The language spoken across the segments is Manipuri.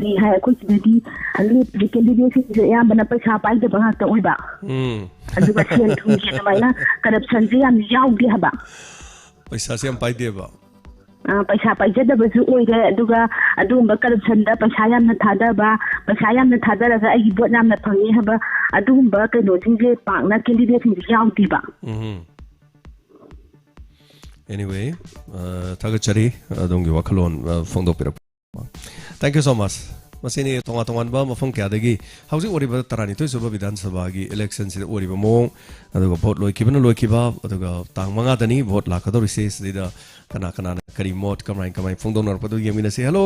ꯀꯔꯤꯒꯤ ꯍꯥꯏ ꯑꯩꯈꯣꯏ ꯁꯤꯗꯗꯤ ꯂꯦꯞꯄꯤꯕ ꯀꯦꯟꯗꯤꯗꯦꯠꯁꯤꯡꯁꯦ ꯑꯌꯥꯝꯕꯅ ꯄꯩꯁꯥ ꯄꯥꯏꯗꯕ ꯉꯥꯛꯇ ꯑꯣꯏꯕ ꯑꯗꯨꯒ ꯁꯦꯟ ꯊꯨꯝꯒꯤ ꯑꯗꯨꯃꯥꯏꯅ ꯀꯔꯞꯁꯟꯁꯦ ꯌꯥꯝ ꯌꯥꯎꯗꯦ ꯍꯥꯏꯕ ꯄꯩꯁꯥꯁꯦ ꯌꯥꯝ ꯄꯥꯏꯗꯦꯕ ꯄꯩꯁꯥ ꯄꯥꯏꯖꯗꯕꯁꯨ ꯑꯣꯏꯔꯦ ꯑꯗꯨꯒ ꯑꯗꯨꯒꯨꯝꯕ ꯀꯔꯞꯁꯟꯗ ꯄꯩꯁꯥ ꯌꯥꯝꯅ ꯊꯥꯗꯕ ꯄꯩꯁꯥ ꯌꯥꯝꯅ ꯊꯥꯗꯔꯒ ꯑꯩꯒꯤ ꯚꯣꯠ ꯌꯥꯝꯅ ꯐꯪꯉꯤ ꯍꯥꯏꯕ ꯑꯗꯨꯒꯨꯝꯕ ꯀꯩꯅꯣꯁꯤꯡꯁꯦ ꯄꯥꯛꯅ ꯀꯦꯟꯗꯤꯗꯦꯠꯁꯤꯡꯁꯦ ꯌꯥꯎꯗꯦꯕ anyway ꯊꯥꯒꯠꯆꯔꯤ ꯑꯗꯣꯝꯒꯤ ꯋꯥꯈꯜꯂꯣꯟ ꯐꯣꯡꯗꯣꯛꯄꯤꯔꯛꯄ ꯊꯦꯡꯛ ꯌꯨ ꯁꯣ ꯃꯆ ꯃꯁꯤꯅꯤ ꯇꯣꯉꯥꯟ ꯇꯣꯉꯥꯟꯕ ꯃꯐꯝ ꯀꯌꯥꯗꯒꯤ ꯍꯧꯖꯤꯛ ꯑꯣꯏꯔꯤꯕ 12 ꯁꯨꯕ ꯕꯤꯙꯥꯟ ꯁꯚꯥꯒꯤ ꯏꯂꯦꯛꯁꯟꯁꯤꯗ ꯑꯣꯏꯔꯤꯕ ꯃꯑꯣꯡ ꯑꯗꯨꯒ ꯚꯣꯠ ꯂꯣꯏꯈꯤꯕꯅ ꯂꯣꯏꯈꯤꯕ ꯑꯗꯨꯒ ꯇꯥꯡ 5ꯗꯅꯤ ꯚꯣꯠ ꯂꯥꯛꯀꯗꯧꯔꯤꯁꯦ ꯁꯤꯗ ꯀꯅꯥ ꯀꯅꯥꯅ ꯀꯔꯤ ꯃꯣꯠ ꯀꯃꯥꯏ ꯐꯣꯡꯗꯣꯛꯅꯔꯛꯄꯗꯨ ꯌꯦꯡꯃꯤꯟꯅꯁꯤ ꯍꯦꯜꯂꯣ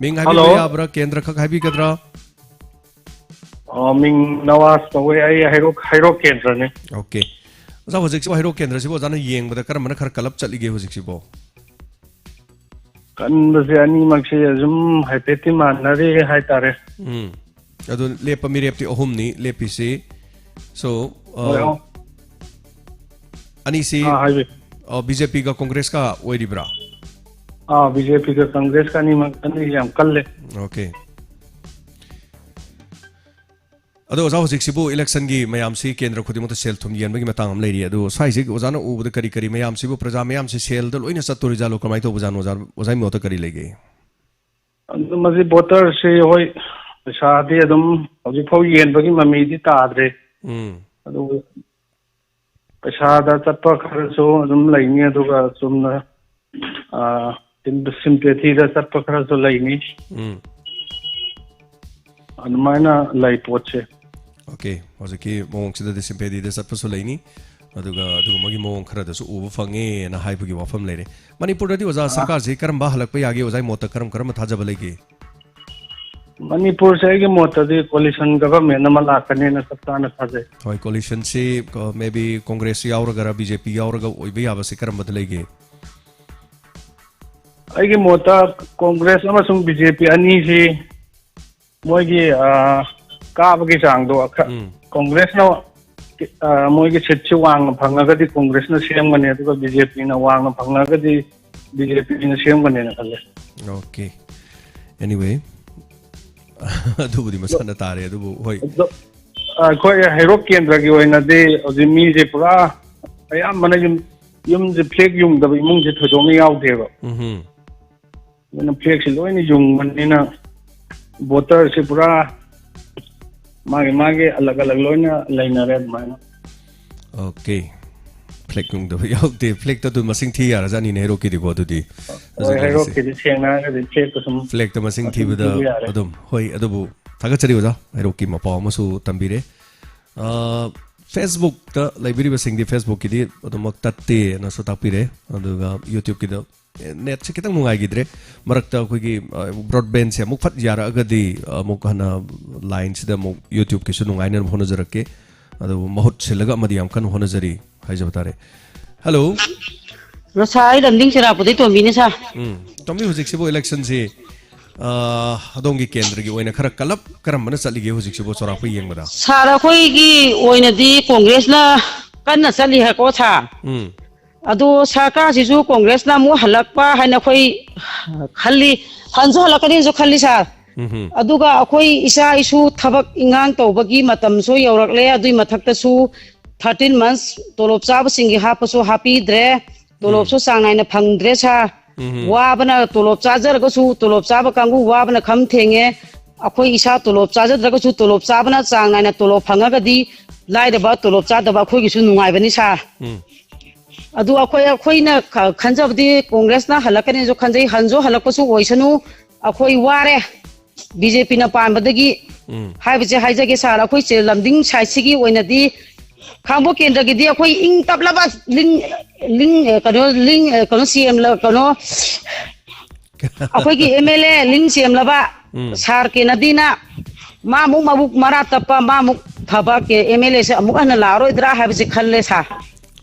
ꯃꯤꯡ ꯍꯥꯏꯕꯤꯕ ꯌꯥꯕ꯭ꯔꯥ ꯀꯦꯟꯗ꯭ꯔ ꯈꯛ ꯍꯥꯏꯕꯤꯒꯗ꯭ꯔꯥ ꯃꯤꯡ ꯅꯋꯥꯖ ꯇꯧꯋꯦ ꯑꯩ ꯍꯩꯔꯣꯛ ꯀꯦꯟꯗ꯭ꯔꯅꯤ ꯑꯣꯀꯦ ꯑꯣꯖꯥ ꯍꯧꯖꯤꯛꯁꯤꯕꯨ ꯍꯩꯔꯣꯛ ꯀꯦꯟꯗ꯭ꯔꯁꯤꯕꯨ ꯑꯣꯖꯥꯅ ꯌꯦꯡꯕꯗ ꯀꯔꯝꯕꯅ ꯈꯔ ꯀꯂꯞ ꯆꯠꯂꯤꯒꯦ ꯍꯧꯖꯤꯛꯁꯤꯕꯣ ꯀꯟꯕꯁꯦ ꯑꯅꯤꯃꯛꯁꯦ ꯑꯗꯨꯝ ꯍꯥꯏꯐꯦꯠꯇꯤ ꯃꯥꯟꯅꯔꯦ ꯍꯥꯏꯇꯥꯔꯦ ꯑꯗꯨ ꯂꯦꯞꯄ ꯃꯤꯔꯦꯞꯇꯤ ꯑꯍꯨꯝꯅꯤ ꯂꯦꯞꯄꯤꯁꯤ ꯁꯣ ꯑꯅꯤꯁꯤ ꯕꯤꯖꯦꯄꯤꯒ ꯀꯣꯡꯒ꯭ꯔꯦꯁꯀ ꯑꯣꯏꯔꯤꯕ꯭ꯔꯥ ꯕꯤꯖꯦꯄꯤꯒ ꯀꯪꯒ꯭ꯔꯦꯁꯀ ꯑꯅꯤꯃꯛ ꯌꯥꯝ ꯀꯜꯂꯦ ꯑꯣꯀꯦ ꯑꯗꯣ ꯑꯣꯖꯥ ꯍꯧꯖꯤꯛꯁꯤꯕꯨ ꯏꯂꯦꯛꯁꯟꯒꯤ ꯃꯌꯥꯝꯁꯤ ꯀꯦꯟꯗ꯭ꯔ ꯈꯨꯗꯤꯡꯃꯛꯇ ꯁꯦꯜ ꯊꯨꯝ ꯌꯦꯟꯕꯒꯤ ꯃꯇꯥꯡ ꯑꯃ ꯂꯩꯔꯤ ꯑꯗꯣ ꯁ꯭ꯋꯥꯏꯁꯤ ꯑꯣꯖꯥꯅ ꯎꯕꯗ ꯀꯔꯤ ꯃꯌꯥꯝꯁꯤꯕꯨ ꯄ꯭ꯔꯖꯥ ꯃꯌꯥꯝꯁꯤ ꯁꯦꯜꯗ ꯂꯣꯏꯅ ꯆꯠꯇꯣꯔꯤꯖꯥꯠꯂꯣ ꯀꯃꯥꯏꯅ ꯇꯧꯕꯖꯥꯠꯅꯣ ꯑꯣꯖꯥꯒꯤ ꯃꯣꯠꯇ ꯀꯔꯤ ꯂꯩꯒꯦ ꯑꯗꯨ ꯃꯁꯤ ꯚꯣꯇꯔꯁꯤ ꯍꯣꯏ ꯄꯩꯁꯥꯗꯤ ꯑꯗꯨꯝ ꯍꯧꯖꯤꯛꯐꯥꯎ ꯌꯦꯟꯕꯒꯤ ꯃꯃꯤꯗꯤ ꯇꯥꯗ꯭ꯔꯦ ꯑꯗꯨꯒ ꯄꯩꯁꯥꯗ ꯆꯠꯄ ꯈꯔꯁꯨ ꯑꯗꯨꯝ ꯂꯩꯅꯤ ꯑꯗꯨꯒ ꯆꯨꯝꯅ ꯁꯤꯝꯄꯦꯊꯤꯗ ꯆꯠꯄ ꯈꯔꯁꯨ ꯂꯩꯅꯤ ꯑꯗꯨꯃꯥꯏꯅ ꯂꯩ ꯄꯣꯠꯁꯦ ꯑꯣꯀꯦ ꯍꯧꯖꯤꯛꯀꯤ ꯃꯑꯣꯡꯁꯤꯗꯗꯤ ꯁꯤꯝꯄꯦꯊꯤꯗ ꯆꯠꯄꯁꯨ ꯂꯩꯅꯤ ꯑꯗꯨꯒ ꯑꯗꯨꯒꯨꯝꯕꯒꯤ ꯃꯑꯣꯡ ꯈꯔꯗꯁꯨ ꯎꯕ ꯐꯪꯉꯦꯅ ꯍꯥꯏꯕꯒꯤ ꯋꯥꯐꯝ ꯂꯩꯔꯦ ꯃꯅꯤꯄꯨꯔꯗꯗꯤ ꯑꯣꯖꯥ ꯁꯔꯀꯥꯔꯁꯤ ꯀꯔꯝꯕ ꯍꯜꯂꯛꯄ ꯌꯥꯒꯦ ꯑꯣꯖꯥꯒꯤ ꯃꯣꯠꯇ ꯀꯔꯝꯕ ꯊꯥꯖꯕ ꯂꯩꯒꯦ ꯃꯅꯤꯄꯨꯔꯁꯦ ꯑꯩꯒꯤ ꯃꯣꯠꯇꯗꯤ ꯀꯣꯂꯤꯁꯟ ꯒꯚꯔꯟꯃꯦꯟ ꯑꯃ ꯂꯥꯛꯀꯅꯤꯅ ꯆꯞ ꯆꯥꯅ ꯊꯥꯖꯩ ꯍꯣꯏ ꯀꯣꯂꯤꯁꯟꯁꯤ ꯃꯦ ꯕꯤ ꯀꯣꯡꯒ꯭ꯔꯦꯁ ꯌꯥꯎꯔꯒꯔ ꯕꯤꯖꯦꯄꯤ ꯌꯥꯎꯔꯒ ꯑꯣꯏꯕ ꯌꯥꯕꯁꯤ ꯀꯔꯝꯕꯗ ꯂꯩꯒꯦ ꯑꯩꯒꯤ ꯃꯣꯠꯇ ꯀꯣꯡꯒ꯭ꯔꯦꯁ ꯑꯃꯁꯨꯡ ꯕꯤꯖꯦꯄꯤ ꯑꯅꯤꯁꯤ ꯃꯣꯏꯒꯤ ꯀꯥꯕꯒꯤ ꯆꯥꯡꯗꯣ ꯀꯣꯡꯒ꯭ꯔꯦꯁꯅ ꯃꯣꯏꯒꯤ ꯁꯤꯠꯁꯤ ꯋꯥꯡꯅ ꯐꯪꯉꯒꯗꯤ ꯀꯣꯡꯒ꯭ꯔꯦꯁꯅ ꯁꯦꯝꯒꯅꯤ ꯑꯗꯨꯒ ꯕꯤꯖꯦꯄꯤꯅ ꯋꯥꯡꯅ ꯐꯪꯉꯒꯗꯤ ꯕꯤꯖꯦꯄꯤꯅ ꯁꯦꯝꯒꯅꯤꯅ ꯈꯜꯂꯦ ꯑꯣꯀꯦ ꯑꯦꯅꯤꯋꯦ ꯑꯗꯨꯕꯨꯗꯤ ꯃꯁꯥꯅ ꯇꯥꯔꯦ ꯑꯗꯨꯕꯨ ꯍꯣꯏ ꯑꯩꯈꯣꯏ ꯍꯩꯔꯣꯛ ꯀꯦꯟꯗ꯭ꯔꯒꯤ ꯑꯣꯏꯅꯗꯤ ꯍꯧꯖꯤꯛ ꯃꯤꯁꯦ ꯄꯨꯔꯥ ꯑꯌꯥꯝꯕꯅ ꯌꯨꯝꯁꯦ ꯐ꯭ꯂꯦꯛ ꯌꯨꯡꯗꯕ ꯏꯃꯨꯡꯁꯦ ꯊꯣꯏꯗꯣꯛꯅ ꯌꯥꯎꯗꯦꯕ ꯑꯗꯨꯅ ꯐ꯭ꯂꯦꯛꯁꯤ ꯂꯣꯏꯅ ꯌꯨꯡꯕꯅꯤꯅ ꯚꯣꯇꯔꯁꯤ ꯄꯨꯔꯥ ꯃꯥꯒꯤ ꯑꯂꯛ ꯂꯣꯏꯅ ꯂꯩꯅꯔꯦ ꯑꯗꯨꯃꯥꯏꯅ ꯑꯣꯀꯦ ꯐ꯭ꯂꯦꯛ ꯌꯨꯡꯗꯕ ꯌꯥꯎꯗꯦ ꯐ꯭ꯂꯦꯛꯇ ꯑꯗꯨꯝ ꯃꯁꯤꯡ ꯊꯤ ꯌꯥꯔꯖꯥꯠꯅꯤꯅꯦ ꯍꯩꯔꯣꯛꯀꯤꯗꯤꯀꯣ ꯑꯗꯨꯗꯤ ꯍꯩꯔꯣꯛꯀꯤꯗꯤ ꯁꯦꯡꯅ ꯍꯥꯏꯔꯒꯗꯤ ꯐ꯭ꯂꯦꯛꯇ ꯁꯨꯝ ꯐ꯭ꯂꯦꯛꯇ ꯃꯁꯤꯡ ꯊꯤꯕꯗ ꯑꯗꯨꯝ ꯍꯣꯏ ꯑꯗꯨꯕꯨ ꯊꯥꯒꯠꯆꯔꯤ ꯑꯣꯖꯥ ꯍꯩꯔꯣꯛꯀꯤ ꯃꯄꯥꯎ ꯑꯃꯁꯨ ꯇꯝꯕꯤꯔꯦ ꯐꯦꯁꯕꯨꯛꯇ ꯂꯩꯕꯤꯔꯤꯕꯁꯤꯡꯗꯤ ꯐꯦꯁꯕꯨꯛꯀꯤꯗꯤ ꯑꯗꯨꯃꯛ ꯇꯠꯇꯦꯅꯁꯨ ꯇꯥꯛꯄꯤꯔꯦ ꯑꯗꯨꯒ ꯌꯨꯇ꯭ꯌꯨꯕꯀꯤꯗ ꯅꯦꯠꯁꯦ ꯈꯤꯇꯪ ꯅꯨꯡꯉꯥꯏꯈꯤꯗ꯭ꯔꯦ ꯃꯔꯛꯇ ꯑꯩꯈꯣꯏꯒꯤ ꯕ꯭ꯔꯣꯗꯕꯦꯟꯁꯦ ꯑꯃꯨꯛ ꯐꯠ ꯌꯥꯔꯛꯑꯒꯗꯤ ꯑꯃꯨꯛ ꯍꯟꯅ ꯂꯥꯏꯟꯁꯤꯗ ꯑꯃꯨꯛ ꯌꯨꯇ꯭ꯌꯨꯕꯀꯤꯁꯨ ꯅꯨꯡꯉꯥꯏꯅ ꯍꯣꯠꯅꯖꯔꯛꯀꯦ ꯑꯗꯨꯕꯨ ꯃꯍꯨꯠ ꯁꯤꯜꯂꯒ ꯑꯃꯗꯤ ꯌꯥꯝ ꯀꯟꯅ ꯍꯣꯠꯅꯖꯔꯤ ꯍꯥꯏꯖꯕ ꯇꯥꯔꯦ ꯍꯜꯂꯣ ꯉꯁꯥꯏ ꯂꯝꯗꯤꯡ ꯆꯦꯔꯥꯄꯨꯗꯩ ꯇꯣꯝꯕꯤꯅꯤ ꯁꯥ ꯇꯣꯝꯕꯤ ꯍꯧꯖꯤꯛꯁꯤꯕꯨ ꯏꯂꯦꯛꯁꯟꯁꯤ ꯑꯗꯣꯝꯒꯤ ꯀꯦꯟꯗ꯭ꯔꯒꯤ ꯑꯣꯏꯅ ꯈꯔ ꯀꯂꯞ ꯀꯔꯝꯕꯅ ꯆꯠꯂꯤꯒꯦ ꯍꯧꯖꯤꯛꯁꯤꯕꯨ ꯆꯥꯎꯔꯥꯛꯄ ꯌꯦꯡꯕꯗ ꯁꯥꯔ ꯑꯩꯈꯣꯏꯒꯤ ꯑꯣꯏꯅꯗꯤ ꯀꯣꯡꯒ꯭ꯔꯦꯁꯅ ꯀꯟꯅ ꯆꯠꯂꯤ ꯍꯥꯏꯀꯣ ꯁꯥꯔ ꯑꯗꯣ ꯁꯔꯀꯥꯔꯁꯤꯁꯨ ꯀꯣꯡꯒ꯭ꯔꯦꯁꯅ ꯑꯃꯨꯛ ꯍꯜꯂꯛꯄ ꯍꯥꯏꯅ ꯑꯩꯈꯣꯏ ꯈꯜꯂꯤ ꯍꯟꯁꯨ ꯍꯜꯂꯛꯀꯅꯤꯁꯨ ꯈꯜꯂꯤ ꯁꯥꯔ ꯑꯗꯨꯒ ꯑꯩꯈꯣꯏ ꯏꯆꯥ ꯏꯁꯨ ꯊꯕꯛ ꯏꯟꯈꯥꯡ ꯇꯧꯕꯒꯤ ꯃꯇꯝꯁꯨ ꯌꯧꯔꯛꯂꯦ ꯑꯗꯨꯏ ꯃꯊꯛꯇꯁꯨ 13 months ꯇꯣꯂꯣꯞ ꯆꯥꯕꯁꯤꯡꯒꯤ ꯍꯥꯞꯄꯁꯨ ꯍꯥꯞꯄꯤꯗ꯭ꯔꯦ ꯇꯣꯂꯣꯞꯁꯨ ꯆꯥꯡ ꯅꯥꯏꯅ ꯐꯪꯗ꯭ꯔꯦ ꯁꯥꯔ ꯋꯥꯕꯅ ꯇꯣꯂꯣꯞ ꯆꯥꯖꯔꯒꯁꯨ ꯇꯣꯂꯣꯞ ꯆꯥꯕ ꯀꯥꯡꯕꯨ ꯋꯥꯕꯅ ꯈꯝ ꯊꯦꯡꯉꯦ ꯑꯩꯈꯣꯏ ꯏꯁꯥ ꯇꯣꯂꯣꯞ ꯆꯥꯖꯗ꯭ꯔꯒꯁꯨ ꯇꯣꯂꯣꯞ ꯆꯥꯕꯅ ꯆꯥꯡ ꯅꯥꯏꯅ ꯇꯣꯂꯣꯞ ꯐꯪꯉꯒꯗꯤ ꯂꯥꯏꯔꯕ ꯇꯣꯂꯣꯞ ꯆꯥꯗꯕ ꯑꯩꯈꯣꯏꯒꯤꯁꯨ ꯅꯨꯡꯉꯥꯏꯕꯅꯤ ꯁꯥꯔ ꯑꯗꯨ ꯑꯩꯈꯣꯏꯅ ꯈꯟꯖꯕꯗꯤ ꯀꯣꯡꯒ꯭ꯔꯦꯁꯅ ꯍꯜꯂꯛꯀꯅꯤꯁꯨ ꯈꯟꯖꯩ ꯍꯟꯁꯨ ꯍꯜꯂꯛꯄꯁꯨ ꯑꯣꯏꯁꯅꯨ ꯑꯩꯈꯣꯏ ꯋꯥꯔꯦ ꯕꯤꯖꯦꯄꯤꯅ ꯄꯥꯟꯕꯗꯒꯤ ꯍꯥꯏꯕꯁꯦ ꯍꯥꯏꯖꯒꯦ ꯁꯥꯔ ꯑꯩꯈꯣꯏ ꯂꯝꯗꯤꯡ ꯁꯥꯏꯠꯁꯤꯒꯤ ꯑꯣꯏꯅꯗꯤ ꯈꯥꯡꯕꯣꯛ ꯀꯦꯟꯗ꯭ꯔꯒꯤꯗꯤ ꯑꯩꯈꯣꯏ ꯏꯪ ꯇꯞꯂꯕ ꯀꯩꯅꯣ ꯀꯩꯅꯣ ꯑꯩꯈꯣꯏꯒꯤ MLA ꯂꯤꯡ ꯁꯦꯝꯂꯕ ꯁꯥꯔ ꯀꯦꯅꯗꯤꯅ ꯃꯥꯃꯨꯛ ꯃꯕꯨꯛ ꯃꯔꯥ ꯇꯞꯄ ꯃꯥꯃꯨꯛ ꯐꯕ MLAꯁꯦ ꯑꯃꯨꯛ ꯍꯟꯅ ꯂꯥꯛꯑꯔꯣꯏꯗ꯭ꯔꯥ ꯍꯥꯏꯕꯁꯦ ꯈꯜꯂꯦ ꯁꯥꯔ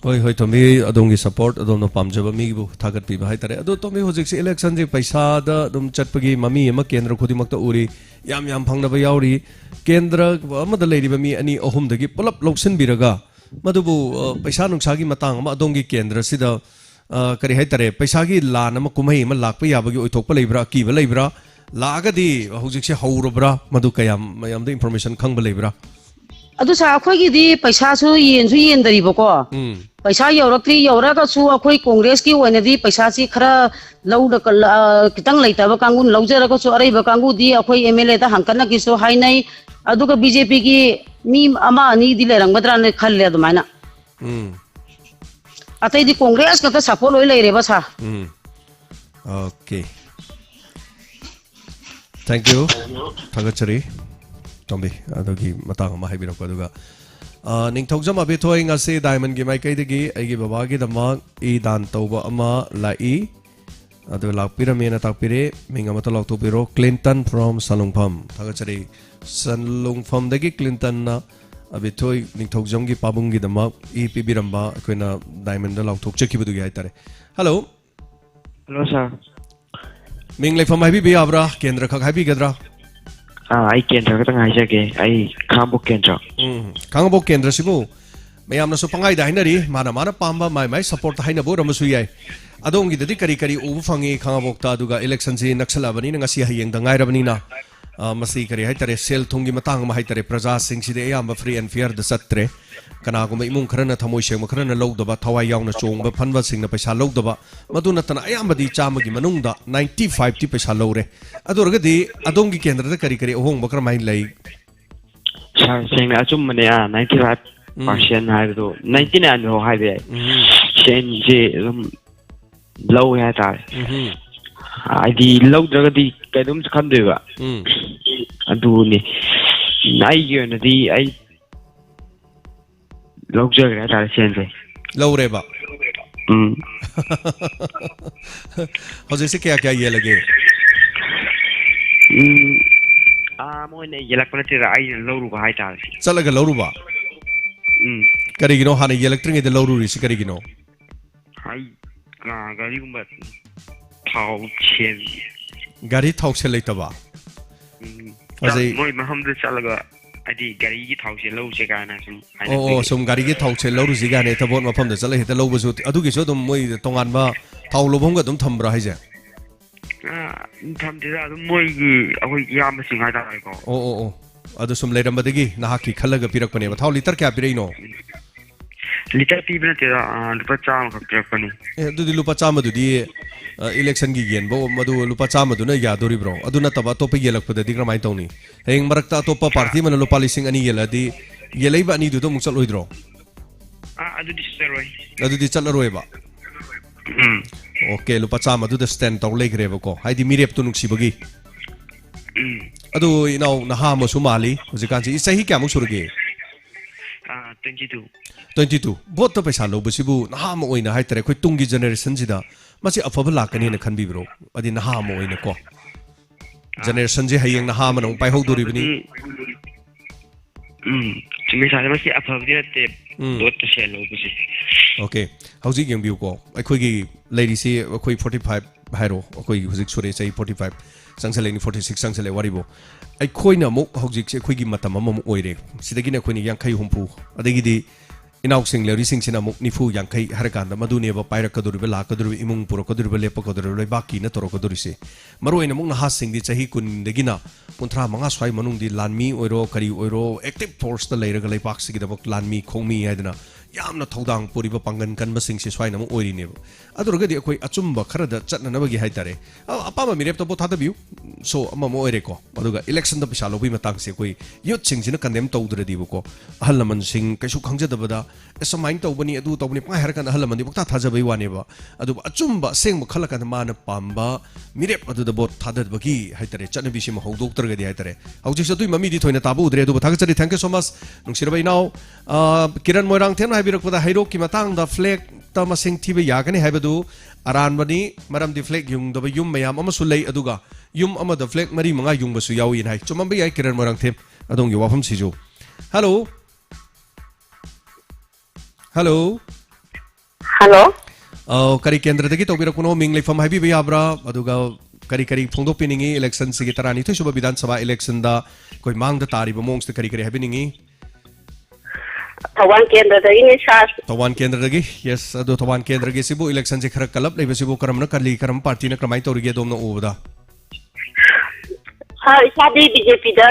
ꯍꯣꯏ ꯍꯣꯏ ꯇꯣꯝꯕꯤ ꯑꯗꯣꯝꯒꯤ ꯁꯄꯣꯔꯠ ꯑꯗꯣꯝꯅ ꯄꯥꯝꯖꯕ ꯃꯤꯕꯨ ꯊꯥꯒꯠꯄꯤꯕ ꯍꯥꯏꯇꯥꯔꯦ ꯑꯗꯣ ꯇꯣꯝꯕꯤ ꯍꯧꯖꯤꯛꯁꯤ ꯏꯂꯦꯛꯁꯟꯁꯤ ꯄꯩꯁꯥꯗ ꯑꯗꯨꯝ ꯆꯠꯄꯒꯤ ꯃꯃꯤ ꯑꯃ ꯀꯦꯟꯗ꯭ꯔ ꯈꯨꯗꯤꯡꯃꯛꯇ ꯎꯔꯤ ꯌꯥꯝ ꯐꯪꯅꯕ ꯌꯥꯎꯔꯤ ꯀꯦꯟꯗ꯭ꯔ ꯑꯃꯗ ꯂꯩꯔꯤꯕ ꯃꯤ 2-3ꯗꯒꯤ ꯄꯨꯂꯞ ꯂꯧꯁꯤꯟꯕꯤꯔꯒ ꯃꯗꯨꯕꯨ ꯄꯩꯁా ꯅꯨꯡꯁꯥꯒꯤ ꯃꯇꯥꯡ ꯑꯃ ꯑꯗꯣꯝꯒꯤ ꯀꯦꯟꯗ꯭ꯔꯁꯤꯗ ꯀꯔꯤ ꯍꯥꯏꯇꯥꯔꯦ ꯄꯩꯁꯥꯒꯤ ꯂꯥꯟ ꯑꯃ ꯀꯨꯝꯍꯩ ꯑꯃ ꯂꯥꯛꯄ ꯌꯥꯕꯒꯤ ꯑꯣꯏꯊꯣꯛꯄ ꯂꯩꯕ꯭ꯔꯥ ꯑꯀꯤꯕ ꯂꯩꯕ꯭ꯔꯥ लागदी हौजिक से हौरबरा मधु कयाम द इंफॉर्मेशन खंग लेबरा अदु सा अखोई दी पैसा सु येन दरी बको पैसा यौरक्ति यौरगसु अखोई कांग्रेस की ओइनदी पैसा सी खरा लौड कितंग लेतब कांगु लौजरगसु अरैब कांगु दी अखोई एमएलए दा हंकन किसु हाइनै अदुगा बीजेपी की मी अमा अनि दी लेरंगबद्रा ने खल्ले अदुमाइना अतै दी कांग्रेस का सपोर्ट होई लेरेबा सा ओके थैंक यू थागचरी तोंबी अदुगी मतांग मा हाइबिरको अदुगा Ningthoujam अबेथोय ngasi diamond gi mai kaidagi aigi baba gi dama I dan tauba ama lai adu lakpiramena takpire minga mata laktopiro Clinton from Salungpham thagachari Salungpham dagi Clinton na abethoy ningthौजम gi pabung gi dama I pibiramba koina diamond da lakthok chekibadu gi haitare hello sir ming leifam haibi be abra kendra khak haibi gadra I kendra ka tang haijage I khambok kendra khambok kendra sibu mayamna so pangai da hinari mana pamba mai support haina bo ramasu yai adong gi dadi kari ubu fangi khambok ta duga election ji naksala bani na ngasi hayeng da ngai rabani na masi kari haitare sel thungi matang ma haitare praja sing si de ayam free and fair da satre kana gum imung kharana thamoi seng kharana lowdaba thawai yauna chongba phanba singna paisa lowdaba maduna tana ayam di chama gi manung da 95 ti paisa lowre adorga di adong gi kendra da kari ohong bakra mai lai sir sing achum mane 95% haido 99 ho haibe sen je low ya ta I di low draga di kadum khandeba adu ni nai yona di I low draga ta sen je low reba hoje se kya ye lage moine yelak pala tira ai low ru ba hai ta chalaga low ru ba kari gino hana electric de low ru ri kari gino hai gari gumba thau chen gari thau se leitaba ajai moi maham de chalaga adi gari gi thau se low se kana sum oh sum gari gi thau se low ru ji gane tabon mafam de chala heta low bu adu gi so dum moi tongan ba thau lobong ga dum thambra haije tham de da moi gi ahoi yam sing hai da ko oh adu sum leiram badagi nahaki khalaga pirak pane ba thau liter kya pireino liter pibna te lupa cham khak pirakpani adu di lupa cham adu di election gi gen bo madu lupa cham adu na yadori bro adu na taba topa yelak pada di kramai tawni heng marakta topa party man lupa lising ani yeladi yelai ba ani du to muksal oidro adu di seroi adu di chalaroi ba okay lupa cham adu da stand taw legre ba ko haidi mirep tu nuksi bagi adu inau naha ma sumali hojikan si sahi kya mu surge 22 bot to paisa lo basibu naha ma oina haitare khoi tungi generation jida masi afaba lakani na khanbi bro adi naha ma oina ko generation je hayeng naha ma nong pai hodori bini chimi sa masi afaba dia te dot to shelo busi okay hauji yeng biu ko akhoi gi lady si akhoi 45 hairo akhoi hujik sure chai 45 sangsale ni 46 sangsale waribo akhoi na mo hujik se akhoi gi matam ma mo oire sidagi na akhoi ni yang khai humpu adagi di inauk sing leri sing sina muk nifu yang khai harkan da madune ba paira kaduri ba la kaduri imung puro kaduri ba lepa kaduri le baki na toro kaduri se maroi na muk na has sing di chahi kun degina kunthra manga swai manung di lanmi oiro kari oiro active force da leira ga le pak sigi da bok lanmi khongmi haidana yamna thodang puri ba pangan kan ba sing se swai na mu oiri ne adurga di akoi achumba khara da chatna na ba gi haitare apa ma mirep to bo thada biu so ama mo oire ko aduga election da pisa lobi matang se koi youth sing sina condemn tawdra di ko ahal laman sing kaisu khangja da bada esamain tawbani adu tawbani pa har kan ahal laman di bokta thaja bai wane ba adu achumba seng ma khala kan mana pamba mirep adu da bo thada ba gi haitare chatna bi sim hodok tar ga di haitare hauji sa tui mami di thoina tabu udre adu thaga chari thank you so much nungsira bai now kiran moirang them haibirak pada hairo ki matang da flag ta masing thibe yagani haibadu aran bani maram di flag yung da yum mayam ama sulai aduga yum ama da flag mari manga yung basu yawi nai chumam bai kiran moirang them adong gi wafam siju hello hello kari kendra dagi tawbira kuno minglei fam haibi bai abra aduga kari phongdo piningi election sigi tarani thoi suba Bidhan Sabha election da koi mang da tari ba mongs da kari habiningi Tawan kendra dagi ni sar tawan kendra dagi yes adu tawan kendra gi sibu election je khara kalap lei basibu karam na kali karam party na kramai tori ge domna obda इसादी बीजेपी दा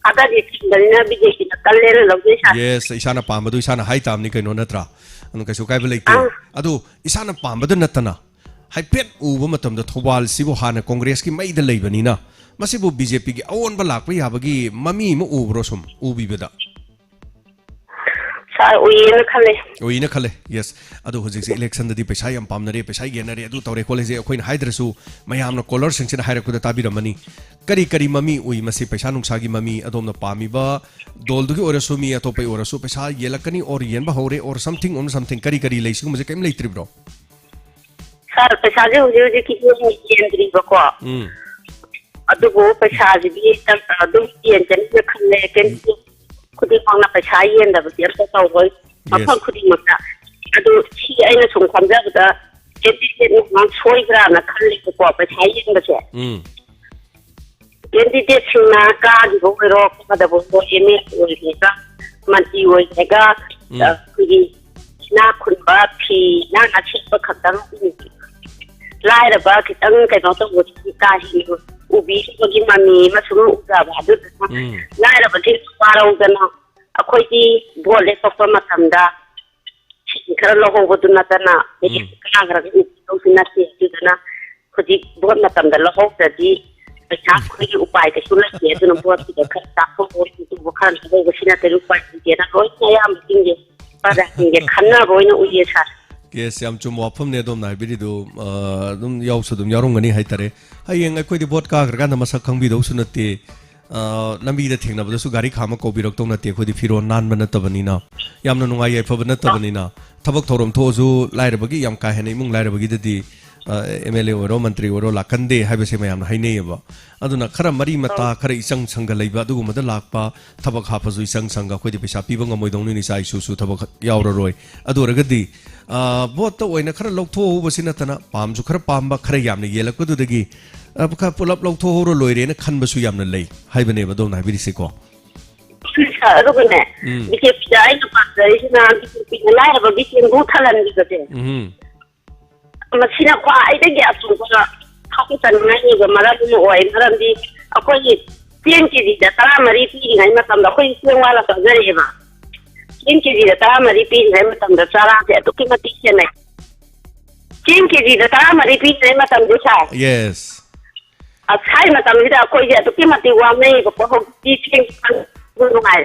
आदा देखिंदना बीजेपी ना कल्लेर लौजे सा yes isana pambadu isana hai tamni kaino natra anu kaisu kai beleite adu isana pambadu natana hai pet uba matam da thobal sibo hana congress ki mai da leibani na masibu bjp gi awon ba lakpa yabagi mami mu ubro sum ubi beda सा ओइना खले yes adu hojik se election da di paisa yam pamnare paisa genare adu tawre college akoin haidrasu mayam na color sing sin haira kuda tabiramani kari kari mami ui masi paisa nungsa gi mami adom na pami ba dol du gi orasu mi atopai orasu paisa yelakani or yen ba hore or something on something kari kari leisi mujhe kem leitri bro sir paisa je hoje ki yendri ba ko adu go paisa ji bi ta adu yen jan ne khalle ken खुदी मांगना पैसा येन दा बसियर तो ताऊ बोल मफन खुदी मक्ता अदु छि आइना सम खमजा बदा एडिटे नं सोइग्रा ना खल्ले को पैसा येन बसे एडिटे छिना का दि बो रो कदा बो येने ओइगा मानति ओइगा खुदी ना खुनबा फी ना ना छिप खतम लाइरा बा खितंग कैनो तो वो का ही ubi bagi mami masuru uga badu naira bati parau dana akoi di bole papa matamda kara lo ho buduna dana me kagra ni to sinati dana khodi bol matamda lo ho di paisa khoi upai ke sula ke duna bo ti ka ta ko bo ti bo khan bo sinati upai ti na roi ya am tinge pada tinge khanna boina uye sa yes yam chum wapam ne dom nai biri do dum yaw su dum yarong ngani hai tare hayeng ai koi di bot ka gra na masak khang bi do su nate lambi da thengna ba su gari khama ko bi rok tong nate khoi di firo nan ba na tabani na yam na nungai ai fa ba na tabani na thabak thorom tho ju lai ra bagi yam ka he nei mung lai ra bagi da di MLA oro mantri oro lakande haibe se mayam hainei ba aduna khara mari mata khara isang sanga leiba adugu mada lakpa thabak ha phazu isang sanga khoi di pesa piba ngamoi dong ni sai su su thabak yaura roi adu ragadi bot to oina khara loktho hu basina tana pam ju khara pamba khara yamne yelak du dagi abka pulap loktho ro loire na khan basu yamna lei haibe ne ba dom na biri se ko rugune bike pijai na pa dai na bike lai ba bike ngu thalan bi gate masina kwa ai da ya su ko khau tan ngai ga maram mu oi maram di akoi tien ki di da tara mari pi ngai ma tam da khoi siang wala ka jare ba tien ki di da tara mari pi ngai ma tam da sara te to ki mati ke nai tien ki di da tara mari pi ngai ma tam de sa yes a sai ma tam da akoi ya to ki mati wa nei ko ho ti ching bu ngai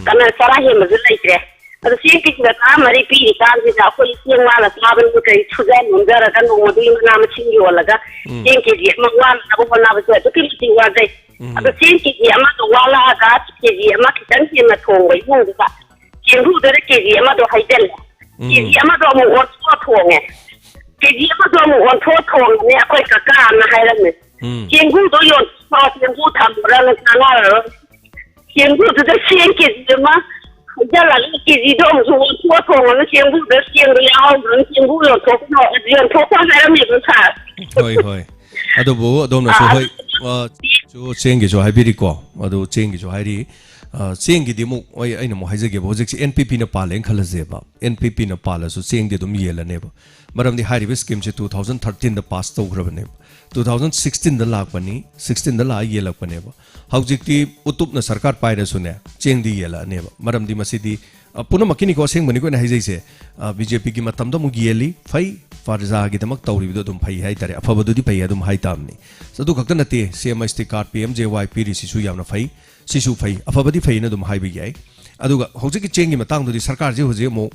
kana sara he ma zulai tre adu si ki da tara mari pi di kan di da akoi siang wala saban ko kai chuja mun da ra kan mo du na ma ching yo wala ga tien ki di ma wa na bo na ba to ki mati wa dai adu tien ki di ma to wala ga ki di ma ki tan ki ma thong wai mo da kin hu da ki di ma do hai del ki di ma do mo wa to thong e ki di ma do mo wa to thong ne akoi ka ka na hai la ne kin hu do yo pa kin hu tham ra na na ra kin hu da sien ki di ma ja la ki di do mo to thong na kin hu da sien ro ya ho kin hu yo to no yo to kwa na ra me ko sa hoi hoi adu bo adom na so hoi so chengi so hai biri ko adu chengi so hai ri chengi di mu oi aina mo haije ge bo jik NPP na palen khalaje ba NPP na pala so chengi dum yela ne ba maram di hari scheme che 2013 da pass to grabane 2016 da lak pani 16 da la yela pane ba haujik ti utup na sarkar pai ra su ne cheng di yela ne ba maram di masidi puna makini ko seng bani ko na haije se BJP ki matam da mu yeli fai farza gi damak tawri do dum phai hai tare afabadu di phai adum hai tamni sadu khakta nate CMST card PMJY piri sisu yamna phai sisu phai afabadi phai na dum hai bi yai aduga hojik ki chengi matang do di sarkar je hoje mo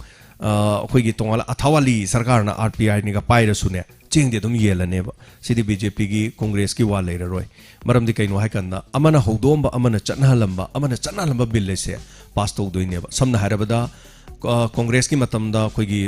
khoi gi tongala athawali sarkar na RPI ni ga pai ra su ne cheng de dum yela ne ba sidi BJP gi Congress ki wa le ra roi maram di kaino hai kan na amana hodom ba amana channa lamba bill le se pass to do ne ba samna harabada Congress ki matam da khoi gi